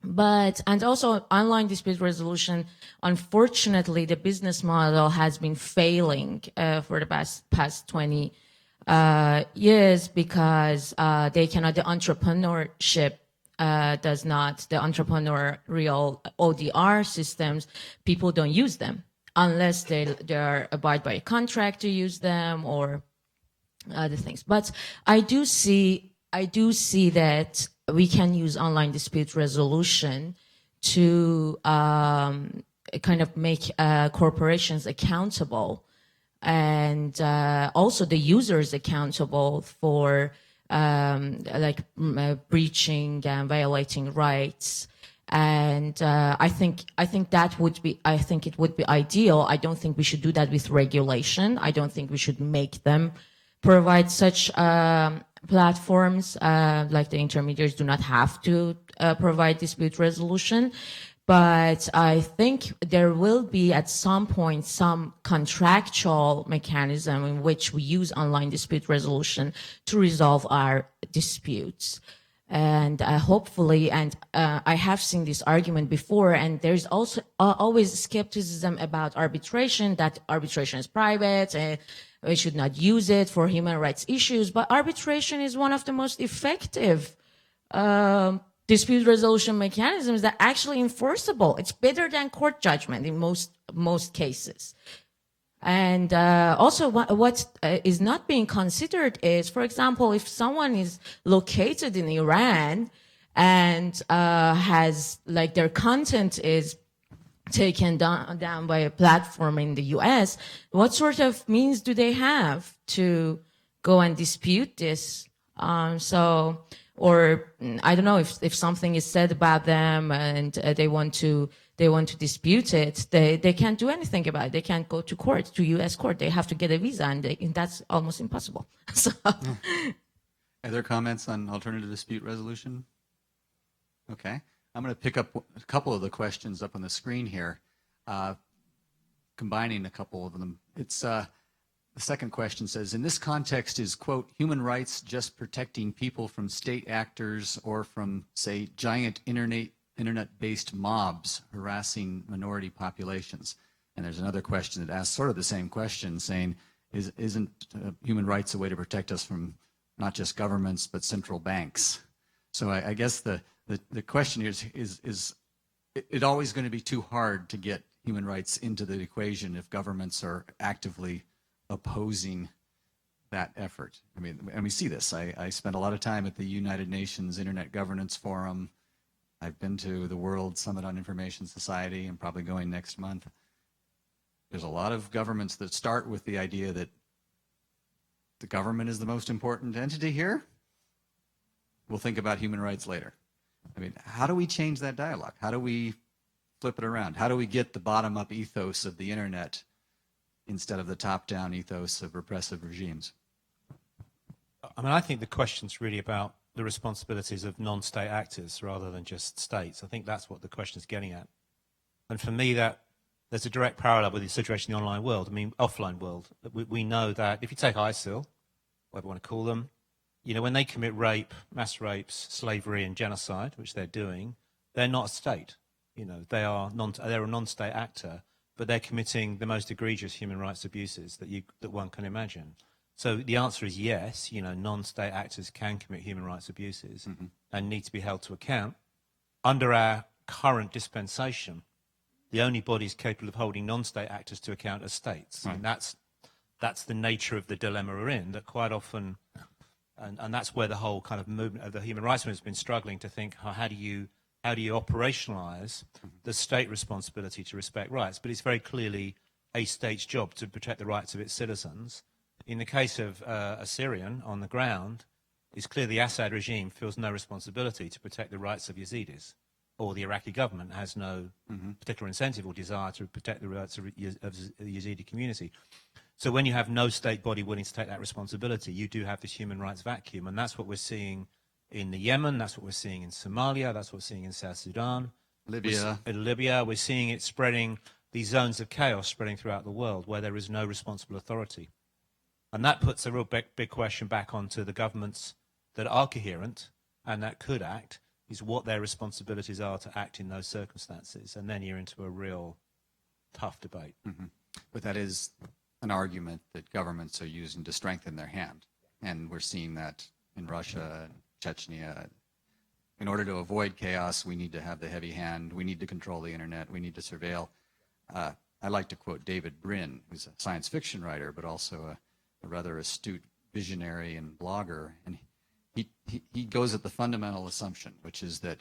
But, and also online dispute resolution, unfortunately, the business model has been failing for the past 20 years because they cannot, the entrepreneurship does not, the entrepreneurial ODR systems, people don't use them unless they are abide by a contract to use them or other things. But I do see that we can use online dispute resolution to kind of make corporations accountable and also the users accountable for breaching and violating rights. And I think it would be ideal. I don't think we should do that with regulation. I don't think we should make them provide such platforms, like the intermediaries do not have to provide dispute resolution. But I think there will be at some point some contractual mechanism in which we use online dispute resolution to resolve our disputes. And hopefully, and I have seen this argument before, and there's also always skepticism about arbitration, that arbitration is private and we should not use it for human rights issues. But arbitration is one of the most effective dispute resolution mechanisms that are actually enforceable. It's better than court judgment in most cases. And also what is not being considered is, for example, if someone is located in Iran and has, like, their content is taken down by a platform in the US, what sort of means do they have to go and dispute this? Or I don't know, if something is said about them and they want to dispute it, they can't do anything about it. They can't go to court, to U.S. court. They have to get a visa, and that's almost impossible. So, Other comments on alternative dispute resolution? Okay. I'm going to pick up a couple of the questions up on the screen here, combining a couple of them. It's the second question says, in this context, is, quote, human rights just protecting people from state actors or from, say, giant internet-based mobs harassing minority populations? And there's another question that asks sort of the same question, saying, isn't human rights a way to protect us from not just governments, but central banks? So I guess the question here is it always going to be too hard to get human rights into the equation if governments are actively opposing that effort? I mean, and we see this. I spent a lot of time at the United Nations Internet Governance Forum. I've been to the World Summit on Information Society. I'm probably going next month. There's a lot of governments that start with the idea that the government is the most important entity here. We'll think about human rights later. I mean, how do we change that dialogue? How do we flip it around? How do we get the bottom-up ethos of the internet instead of the top-down ethos of repressive regimes? I mean, I think the question's really about the responsibilities of non-state actors rather than just states. I think that's what the question is getting at. And for me, that there's a direct parallel with the situation in the online world. I mean, offline world. We know that if you take ISIL, whatever you want to call them, you know, when they commit rape, mass rapes, slavery, and genocide, which they're doing, they're not a state. You know, they're a non-state actor, but they're committing the most egregious human rights abuses that one can imagine. So the answer is yes. You know, non-state actors can commit human rights abuses and need to be held to account. Under our current dispensation, the only bodies capable of holding non-state actors to account are states. Right. And that's the nature of the dilemma we're in, that quite often, and that's where the whole kind of movement of the human rights movement has been struggling to think, how do you operationalize the state responsibility to respect rights? But it's very clearly a state's job to protect the rights of its citizens. In the case of a Syrian on the ground, it's clear the Assad regime feels no responsibility to protect the rights of Yazidis, or the Iraqi government has no particular incentive or desire to protect the rights of the Yazidi community. So when you have no state body willing to take that responsibility, you do have this human rights vacuum, and that's what we're seeing in the Yemen. That's what we're seeing in Somalia. That's what we're seeing in South Sudan. Libya. In Libya, we're seeing it spreading, these zones of chaos spreading throughout the world where there is no responsible authority. And that puts a real big question back onto the governments that are coherent and that could act, is what their responsibilities are to act in those circumstances. And then you're into a real tough debate. But that is an argument that governments are using to strengthen their hand. And we're seeing that in Russia and Chechnya. In order to avoid chaos, we need to have the heavy hand. We need to control the internet. We need to surveil. I like to quote David Brin, who's a science fiction writer, but also a rather astute visionary and blogger. And he goes at the fundamental assumption, which is that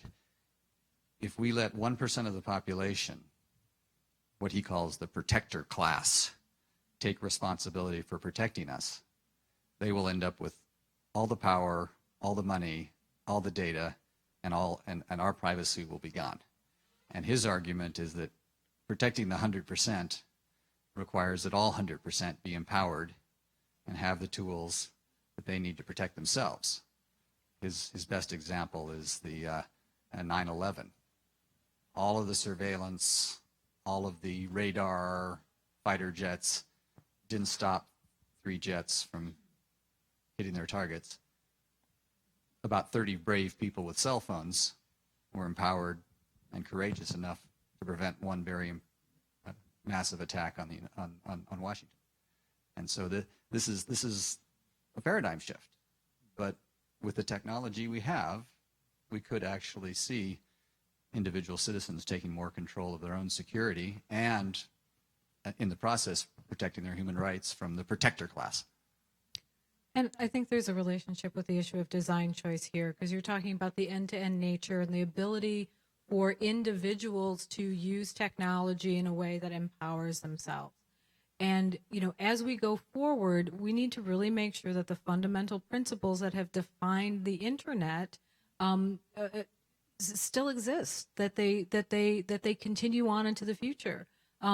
if we let 1% of the population, what he calls the protector class, take responsibility for protecting us, they will end up with all the power, all the money, all the data, and our privacy will be gone. And his argument is that protecting the 100% requires that all 100% be empowered and have the tools that they need to protect themselves. His best example is the 9/11. All of the surveillance, all of the radar, fighter jets didn't stop 3 jets from hitting their targets. About 30 brave people with cell phones were empowered and courageous enough to prevent one very massive attack on Washington. And so this is a paradigm shift. But with the technology we have, we could actually see individual citizens taking more control of their own security and, in the process, protecting their human rights from the protector class. And I think there's a relationship with the issue of design choice here, because you're talking about the end-to-end nature and the ability for individuals to use technology in a way that empowers themselves. And, as we go forward, we need to really make sure that the fundamental principles that have defined the internet still exist, that they continue on into the future.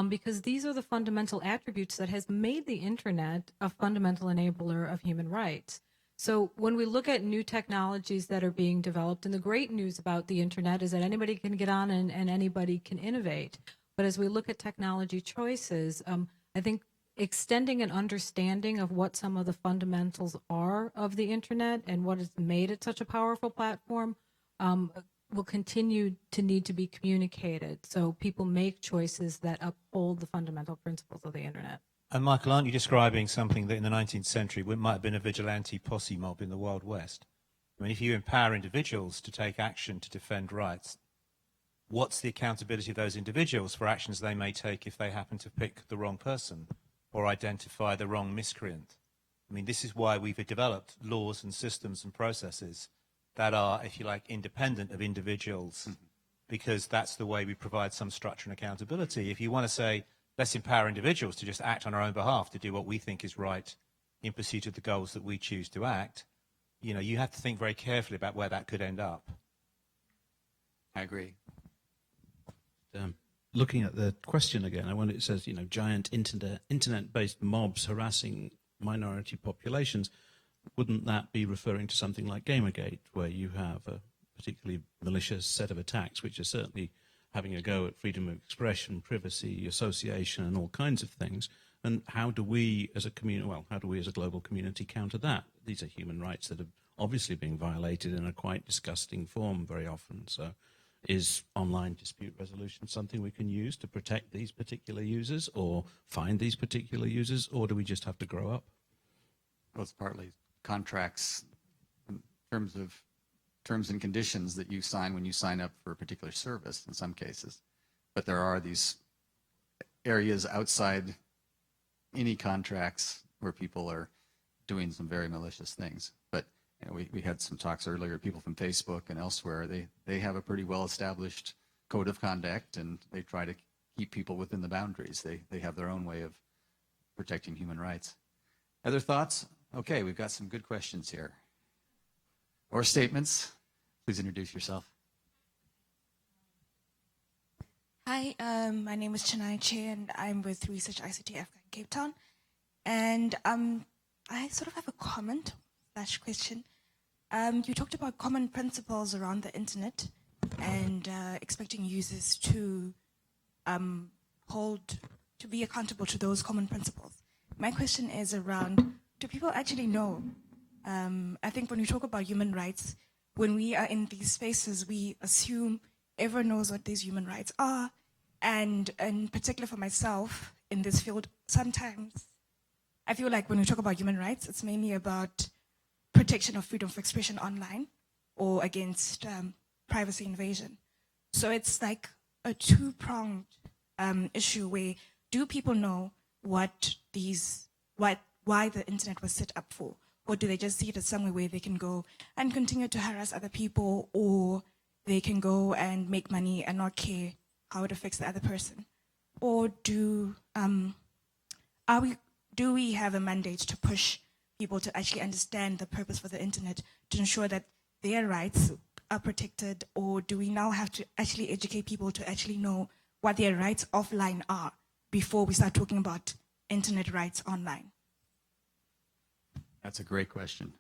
Because these are the fundamental attributes that has made the internet a fundamental enabler of human rights. So when we look at new technologies that are being developed, and the great news about the internet is that anybody can get on and anybody can innovate. But as we look at technology choices, I think extending an understanding of what some of the fundamentals are of the internet and what has made it such a powerful platform will continue to need to be communicated so people make choices that uphold the fundamental principles of the internet. And Michael, aren't you describing something that in the 19th century might have been a vigilante posse mob in the Wild West? I mean, if you empower individuals to take action to defend rights, what's the accountability of those individuals for actions they may take if they happen to pick the wrong person or identify the wrong miscreant? I mean, this is why we've developed laws and systems and processes that are, if you like, independent of individuals, because that's the way we provide some structure and accountability. If you want to say, let's empower individuals to just act on our own behalf, to do what we think is right in pursuit of the goals that we choose to act, you have to think very carefully about where that could end up. I agree. Looking at the question again, I wonder, it says, giant internet-based mobs harassing minority populations. Wouldn't that be referring to something like Gamergate, where you have a particularly malicious set of attacks, which are certainly having a go at freedom of expression, privacy, association, and all kinds of things? And how do we as a community, how do we as a global community counter that? These are human rights that are obviously being violated in a quite disgusting form very often. So is online dispute resolution something we can use to protect these particular users or find these particular users, or do we just have to grow up? Well, it's partly contracts in terms of terms and conditions that you sign when you sign up for a particular service in some cases. But there are these areas outside any contracts where people are doing some very malicious things. But we had some talks earlier, people from Facebook and elsewhere, they have a pretty well-established code of conduct, and they try to keep people within the boundaries. They have their own way of protecting human rights. Other thoughts? Okay, we've got some good questions here. Or statements. Please introduce yourself. Hi, my name is Chennai Che, and I'm with Research ICT Africa in Cape Town. And I sort of have a comment / question. You talked about common principles around the internet and expecting users to be accountable to those common principles. My question is around, do people actually know? I think when we talk about human rights, when we are in these spaces, we assume everyone knows what these human rights are. And in particular for myself in this field, sometimes I feel like when we talk about human rights, it's mainly about protection of freedom of expression online or against privacy invasion. So it's like a two-pronged issue where do people know why the internet was set up for? Or do they just see it as somewhere where they can go and continue to harass other people, or they can go and make money and not care how it affects the other person? Or do we have a mandate to push people to actually understand the purpose for the internet to ensure that their rights are protected? Or do we now have to actually educate people to actually know what their rights offline are before we start talking about internet rights online? That's a great question.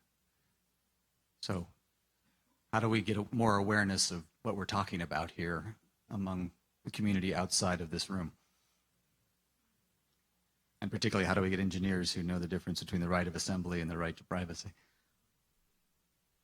So how do we get more awareness of what we're talking about here among the community outside of this room? And particularly, how do we get engineers who know the difference between the right of assembly and the right to privacy?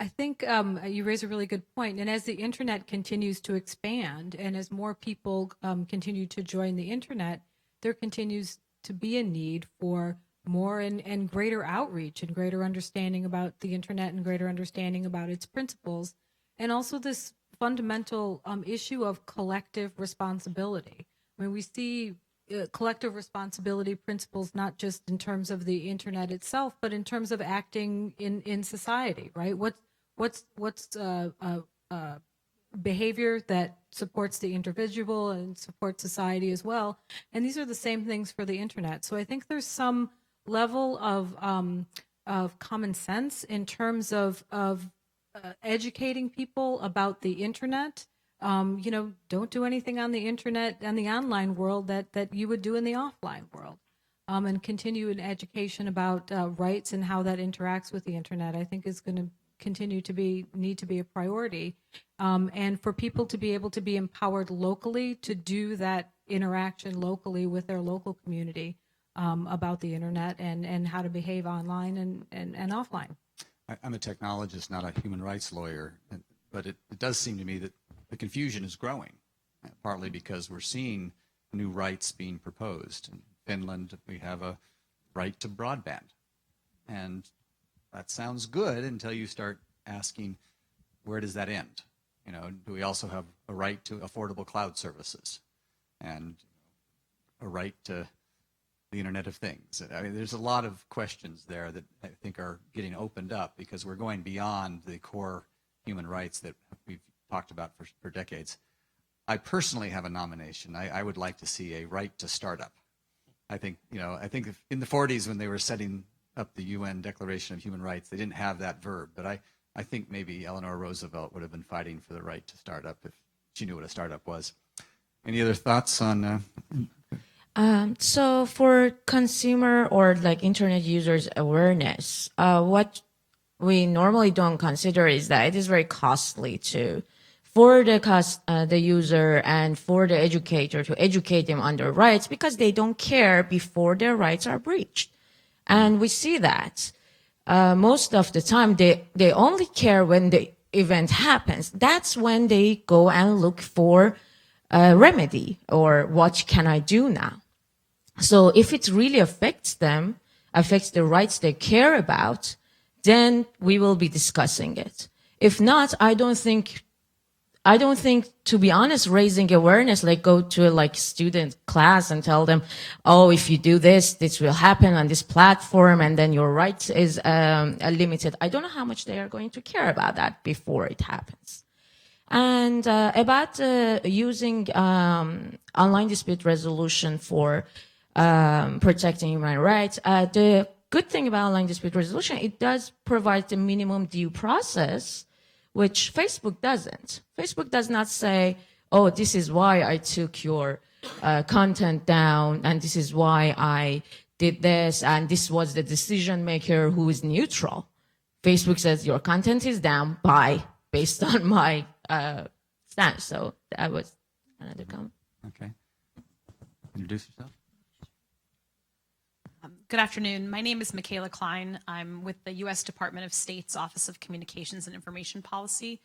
I think you raise a really good point. And as the internet continues to expand and as more people continue to join the internet, there continues to be a need for more and greater outreach and greater understanding about the internet and greater understanding about its principles. And also this fundamental issue of collective responsibility. I mean, we see collective responsibility principles not just in terms of the internet itself, but in terms of acting in society, right? What's behavior that supports the individual and supports society as well. And these are the same things for the internet. So I think there's some level of common sense in terms of educating people about the internet. Don't do anything on the internet and the online world that you would do in the offline world. And continue an education about rights and how that interacts with the internet, I think is going to continue to need to be a priority. And for people to be able to be empowered locally to do that interaction locally with their local community about the internet and how to behave online and offline. I'm a technologist, not a human rights lawyer, but it does seem to me that the confusion is growing, partly because we're seeing new rights being proposed. In Finland, we have a right to broadband. And that sounds good until you start asking, where does that end? Do we also have a right to affordable cloud services and a right to the Internet of Things? I mean, there's a lot of questions there that I think are getting opened up because we're going beyond the core human rights that we've talked about for decades. I personally have a nomination. I would like to see a right to startup. I think if in the 40s when they were setting up the UN Declaration of Human Rights, they didn't have that verb, but I think maybe Eleanor Roosevelt would have been fighting for the right to startup if she knew what a startup was. Any other thoughts on? So for consumer or like internet users awareness, what we normally don't consider is that it is very costly for the user and for the educator to educate them on their rights because they don't care before their rights are breached. And we see that most of the time they only care when the event happens. That's when they go and look for a remedy or what can I do now? So if it really affects them, affects the rights they care about, then we will be discussing it. If not, I don't think, to be honest, raising awareness, like go to like student class and tell them, oh, if you do this, this will happen on this platform and then your rights is limited. I don't know how much they are going to care about that before it happens. And about using online dispute resolution for protecting human rights, the good thing about online dispute resolution, it does provide the minimum due process, which Facebook doesn't. Facebook does not say, oh, this is why I took your content down, and this is why I did this, and this was the decision maker who is neutral. Facebook says your content is down, bye, based on my stance. So that was another comment. Okay. Introduce yourself. Good afternoon. My name is Michaela Klein. I'm with the U.S. Department of State's Office of Communications and Information Policy.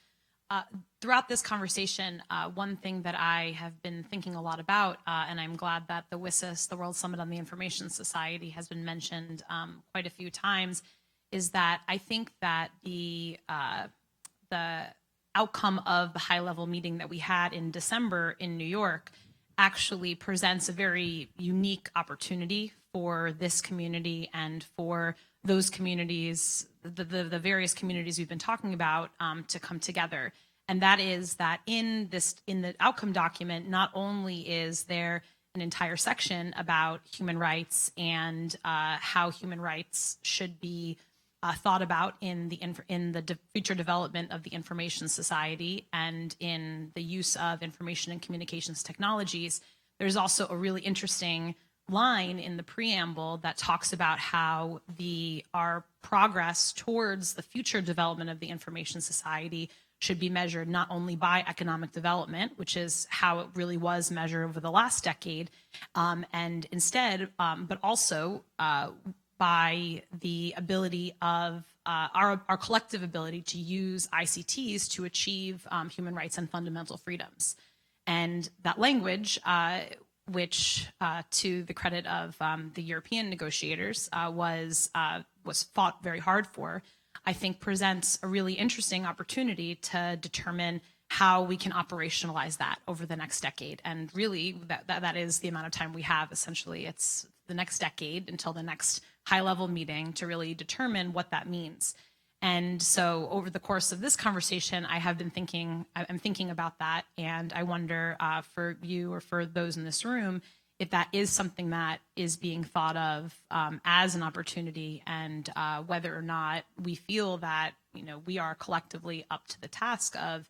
Throughout this conversation, one thing that I have been thinking a lot about, and I'm glad that the WSIS, the World Summit on the Information Society, has been mentioned quite a few times, is that I think that the outcome of the high-level meeting that we had in December in New York actually presents a very unique opportunity for this community and for those communities, the various communities we've been talking about, to come together. And that is that in the outcome document, not only is there an entire section about human rights and how human rights should be thought about in the future development of the information society and in the use of information and communications technologies, there's also a really interesting line in the preamble that talks about how our progress towards the future development of the information society should be measured not only by economic development, which is how it really was measured over the last decade, and instead, but also by the ability of our collective ability to use ICTs to achieve human rights and fundamental freedoms. And that language, which to the credit of the European negotiators was fought very hard for, I think presents a really interesting opportunity to determine how we can operationalize that over the next decade. And really, that is the amount of time we have. Essentially, it's the next decade until the next high-level meeting to really determine what that means. And so over the course of this conversation, I'm thinking about that, and I wonder for you or for those in this room, if that is something that is being thought of as an opportunity, and whether or not we feel that we are collectively up to the task of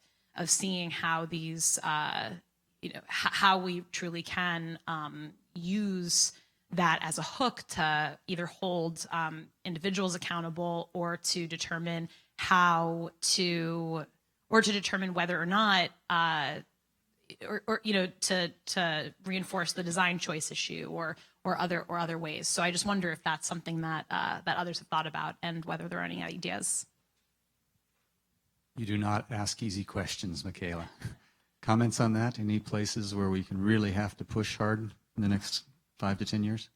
seeing how these how we truly can use that as a hook to either hold individuals accountable or to determine determine whether or not to reinforce the design choice issue or other ways. So I just wonder if that's something that that others have thought about and whether there are any ideas. You do not ask easy questions, Michaela. Comments on that? Any places where we can really have to push hard in the next 5 to 10 years?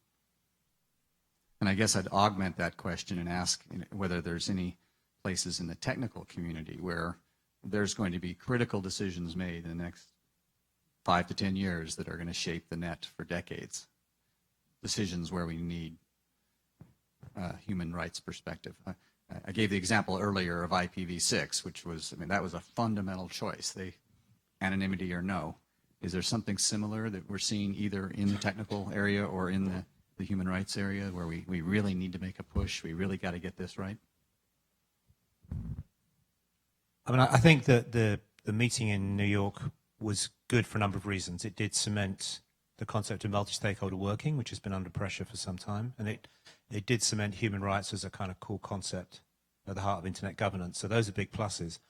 And I guess I'd augment that question and ask whether there's any places in the technical community where there's going to be critical decisions made in the next 5 to 10 years that are going to shape the net for decades. Decisions where we need human rights perspective. I gave the example earlier of IPv6, which was, that was a fundamental choice. Anonymity or no. Is there something similar that we're seeing either in the technical area or in the human rights area where we really need to make a push? We really got to get this right? I think that the meeting in New York was good for a number of reasons. It did cement the concept of multi-stakeholder working, which has been under pressure for some time, and it did cement human rights as a kind of core concept at the heart of internet governance. So those are big pluses.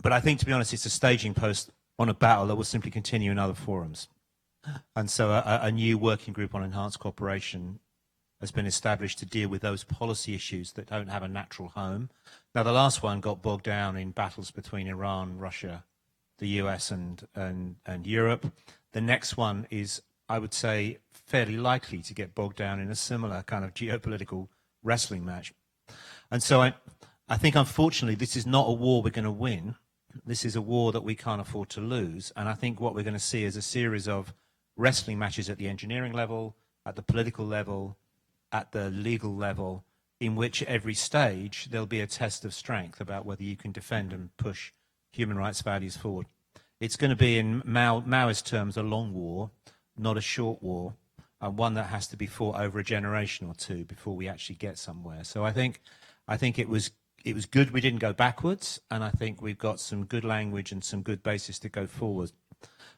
But I think, to be honest, it's a staging post on a battle that will simply continue in other forums. And so a new working group on enhanced cooperation has been established to deal with those policy issues that don't have a natural home. Now, the last one got bogged down in battles between Iran, Russia, the US, and Europe. The next one is, I would say, fairly likely to get bogged down in a similar kind of geopolitical wrestling match. And so I think, unfortunately, this is not a war we're going to win. This is a war that we can't afford to lose. And I think what we're going to see is a series of wrestling matches at the engineering level, at the political level, at the legal level, in which at every stage there'll be a test of strength about whether you can defend and push human rights values forward. It's going to be, in Maoist terms, a long war, not a short war, and one that has to be fought over a generation or two before we actually get somewhere. So I think it was good we didn't go backwards, and I think we've got some good language and some good basis to go forward.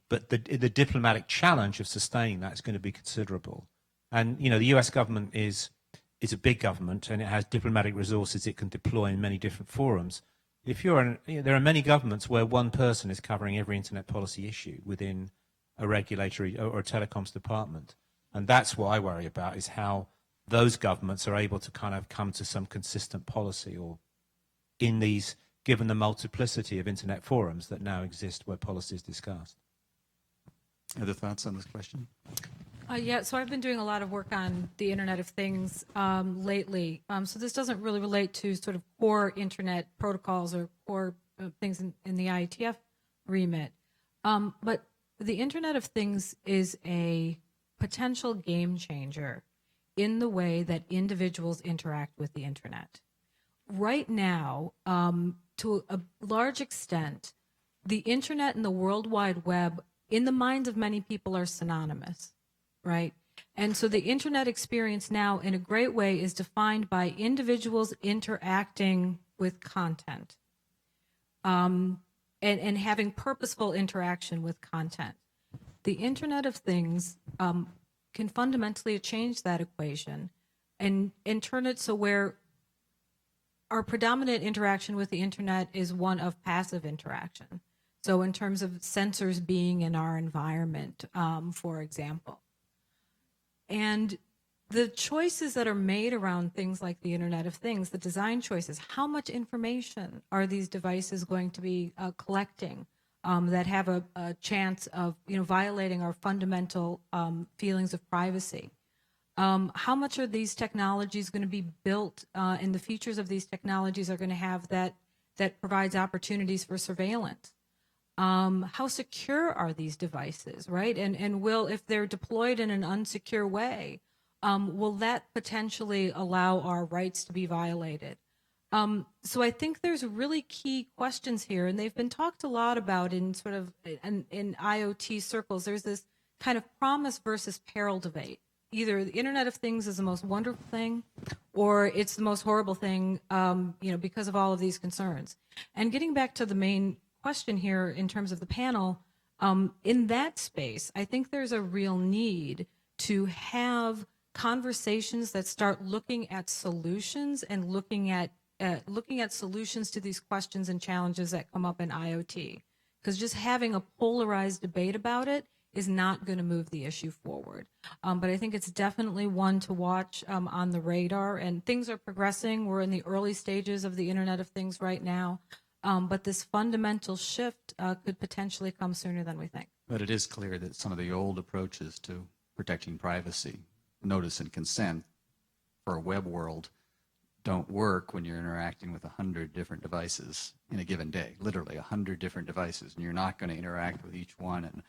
But the diplomatic challenge of sustaining that is going to be considerable. And the US government is is a big government and it has diplomatic resources it can deploy in many different forums. If there are many governments where one person is covering every internet policy issue within a regulatory or a telecoms department. And that's what I worry about, is how those governments are able to kind of come to some consistent policy, or in these, given the multiplicity of internet forums that now exist where policy is discussed. Other thoughts on this question? Yeah, so I've been doing a lot of work on the Internet of Things lately. So this doesn't really relate to sort of core internet protocols or core things in the IETF remit. But the Internet of Things is a potential game changer in the way that individuals interact with the internet. Right now, to a large extent, the internet and the World Wide Web, in the minds of many people, are synonymous, right? And so the internet experience now, in a great way, is defined by individuals interacting with content, and having purposeful interaction with content. The Internet of Things can fundamentally change that equation and turn it so where our predominant interaction with the internet is one of passive interaction. So in terms of sensors being in our environment, for example. And the choices that are made around things like the Internet of Things, the design choices, how much information are these devices going to be collecting that have a chance of violating our fundamental feelings of privacy? How much are these technologies going to be built, and the features of these technologies are going to have that provides opportunities for surveillance? How secure are these devices, right? And will, if they're deployed in an unsecure way, will that potentially allow our rights to be violated? So I think there's really key questions here, and they've been talked a lot about in sort of in IoT circles. There's this kind of promise versus peril debate. Either the Internet of Things is the most wonderful thing, or it's the most horrible thing, because of all of these concerns. And getting back to the main question here in terms of the panel, in that space, I think there's a real need to have conversations that start looking at solutions and looking at solutions to these questions and challenges that come up in IoT. Because just having a polarized debate about it is not going to move the issue forward. But I think it's definitely one to watch on the radar, and things are progressing. We're in the early stages of the Internet of Things right now. But this fundamental shift could potentially come sooner than we think. But it is clear that some of the old approaches to protecting privacy, notice and consent for a web world, don't work when you're interacting with 100 different devices in a given day, literally 100 different devices, and you're not going to interact with each one and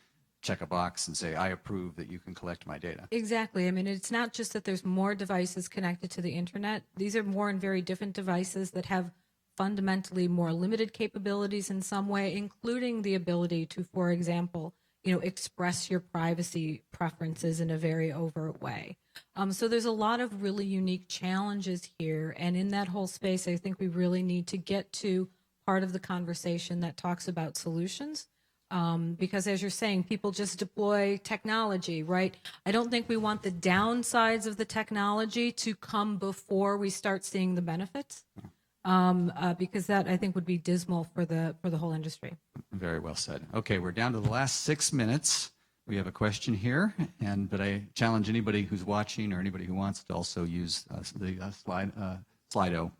check a box and say, I approve that you can collect my data. Exactly. I mean, it's not just that there's more devices connected to the internet. These are more and very different devices that have fundamentally more limited capabilities in some way, including the ability to, for example, express your privacy preferences in a very overt way. So there's a lot of really unique challenges here. And in that whole space, I think we really need to get to part of the conversation that talks about solutions. Because as you're saying, people just deploy technology, right? I don't think we want the downsides of the technology to come before we start seeing the benefits. Because that, I think, would be dismal for the whole industry. Very well said. Okay, we're down to the last 6 minutes. We have a question here, but I challenge anybody who's watching or anybody who wants to also use the Slido.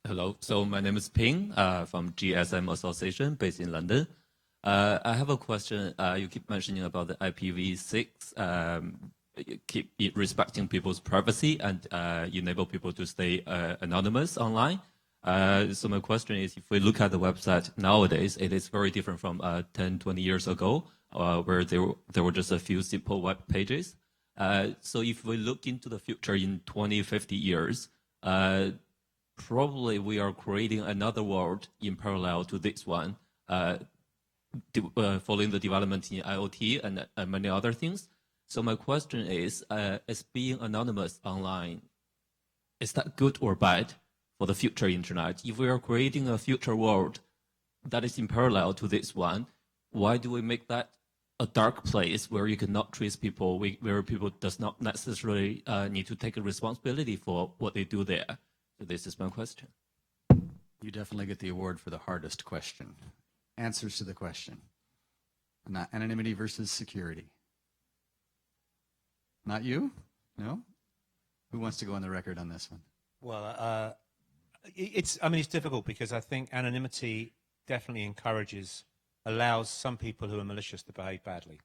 Hello. So my name is Ping from GSM Association based in London. I have a question. You keep mentioning about the IPv6. Keep respecting people's privacy and enable people to stay anonymous online. So my question is, if we look at the website nowadays, it is very different from 10, 20 years ago, where there were just a few simple web pages. So if we look into the future in 20, 50 years, probably we are creating another world in parallel to this one, following the development in IoT and many other things. So my question is being anonymous online, is that good or bad for the future internet? If we are creating a future world that is in parallel to this one, why do we make that a dark place where you cannot trace people, where people does not necessarily need to take a responsibility for what they do there. So this is my question. You definitely get the award for the hardest question. Answers to the question. Not anonymity versus security. Not you? No? Who wants to go on the record on this one? Well, it's difficult because I think anonymity definitely allows some people who are malicious to behave badly.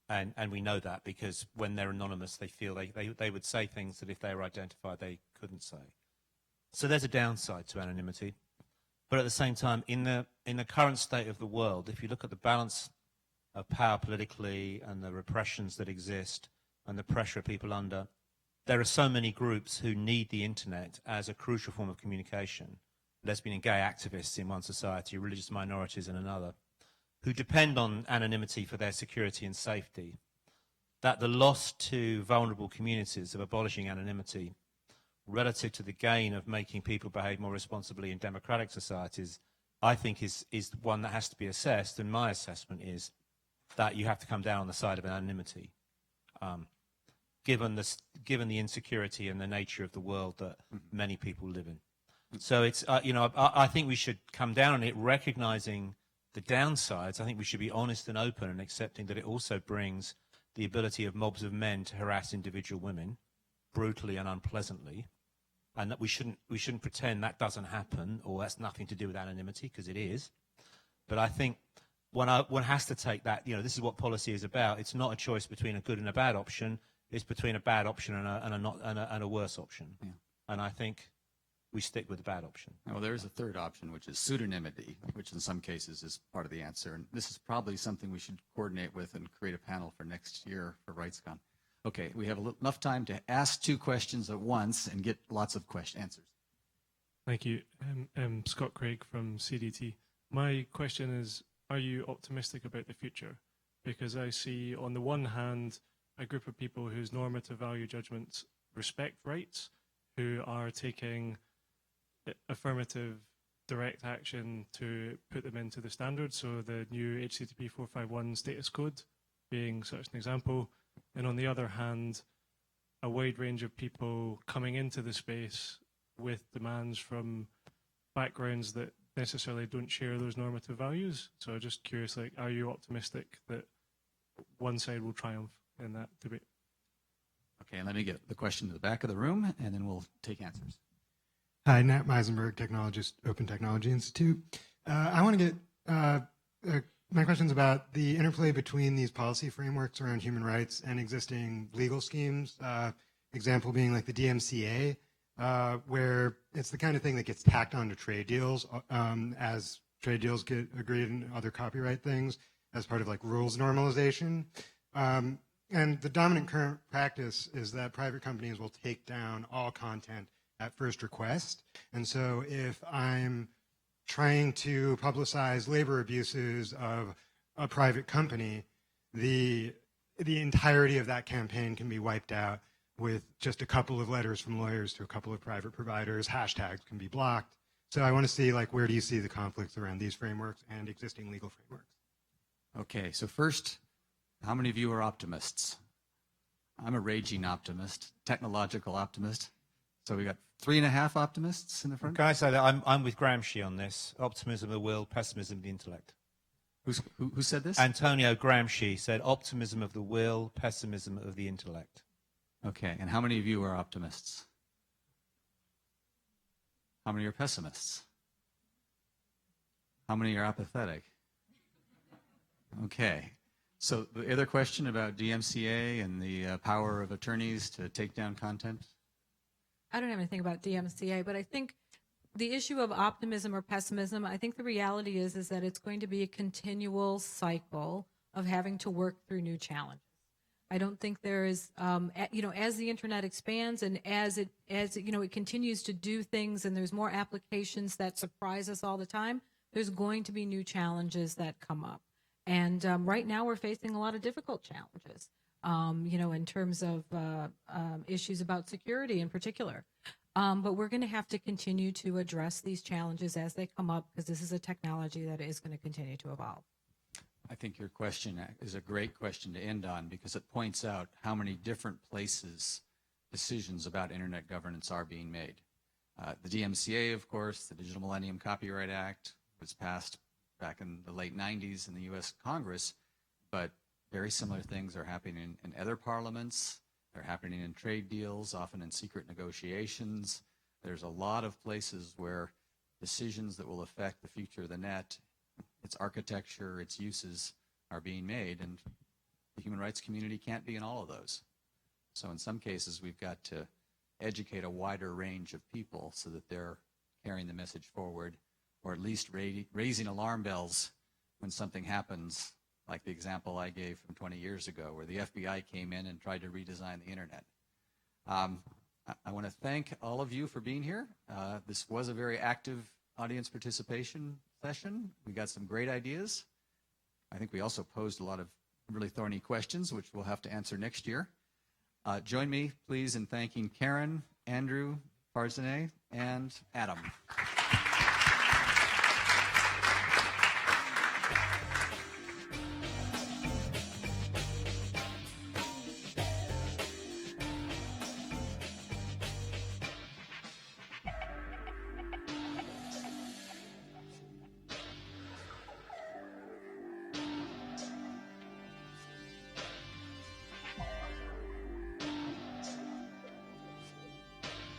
And we know that because when they're anonymous, they feel they would say things that if they were identified, they couldn't say. So there's a downside to anonymity. But at the same time, in the current state of the world, if you look at the balance of power politically and the repressions that exist and the pressure of people under, there are so many groups who need the internet as a crucial form of communication. Lesbian and gay activists in one society, religious minorities in another, who depend on anonymity for their security and safety, that the loss to vulnerable communities of abolishing anonymity relative to the gain of making people behave more responsibly in democratic societies, I think is one that has to be assessed. And my assessment is that you have to come down on the side of anonymity, given the insecurity and the nature of the world that many people live in. So it's, I think we should come down on it, recognizing the downsides. I think we should be honest and open and accepting that it also brings the ability of mobs of men to harass individual women brutally and unpleasantly, and that we shouldn't pretend that doesn't happen or that's nothing to do with anonymity, because it is. But I think one has to take that, this is what policy is about. It's not a choice between a good and a bad option. It's between a bad option and a worse option. Yeah. And I think we stick with the bad option. Well, there's a third option, which is pseudonymity, which in some cases is part of the answer. And this is probably something we should coordinate with and create a panel for next year for RightsCon. Okay, we have enough time to ask 2 questions at once and get lots of answers. Thank you. I'm Scott Craig from CDT. My question is, are you optimistic about the future? Because I see, on the one hand, a group of people whose normative value judgments respect rights, who are taking affirmative direct action to put them into the standard, so the new HTTP 451 status code being such an example, and on the other hand, a wide range of people coming into the space with demands from backgrounds that necessarily don't share those normative values. So I'm just curious, are you optimistic that one side will triumph in that debate? Okay, and let me get the question to the back of the room, and then we'll take answers. Hi, Nat Meisenberg, technologist, Open Technology Institute. I want to get my question's about the interplay between these policy frameworks around human rights and existing legal schemes. Example being like the DMCA, where it's the kind of thing that gets tacked onto trade deals as trade deals get agreed and other copyright things as part of like rules normalization. And the dominant current practice is that private companies will take down all content at first request. And so if I'm trying to publicize labor abuses of a private company, the entirety of that campaign can be wiped out with just a couple of letters from lawyers to a couple of private providers. Hashtags can be blocked. So I want to see, where do you see the conflicts around these frameworks and existing legal frameworks? Okay, so first, how many of you are optimists? I'm a raging optimist, technological optimist. So we got 3.5 optimists in the front. Can I say that I'm with Gramsci on this? Optimism of the will, pessimism of the intellect. Who said this? Antonio Gramsci said optimism of the will, pessimism of the intellect. Okay, and how many of you are optimists? How many are pessimists? How many are apathetic? Okay, so the other question about DMCA and the power of attorneys to take down content? I don't have anything about DMCA, but I think the issue of optimism or pessimism, I think the reality is that it's going to be a continual cycle of having to work through new challenges. I don't think there is, as the internet expands and as it continues to do things and there's more applications that surprise us all the time, there's going to be new challenges that come up. And right now we're facing a lot of difficult challenges. In terms of issues about security in particular. But we're going to have to continue to address these challenges as they come up, because this is a technology that is going to continue to evolve. I think your question is a great question to end on because it points out how many different places decisions about internet governance are being made. The DMCA, of course, the Digital Millennium Copyright Act was passed back in the late 90s in the U.S. Congress, but very similar things are happening in other parliaments. They're happening in trade deals, often in secret negotiations. There's a lot of places where decisions that will affect the future of the net, its architecture, its uses, are being made, and the human rights community can't be in all of those. So in some cases, we've got to educate a wider range of people so that they're carrying the message forward, or at least raising alarm bells when something happens, like the example I gave from 20 years ago, where the FBI came in and tried to redesign the internet. I want to thank all of you for being here. This was a very active audience participation session. We got some great ideas. I think we also posed a lot of really thorny questions, which we'll have to answer next year. Join me, please, in thanking Karen, Andrew, Farzaneh, and Adam.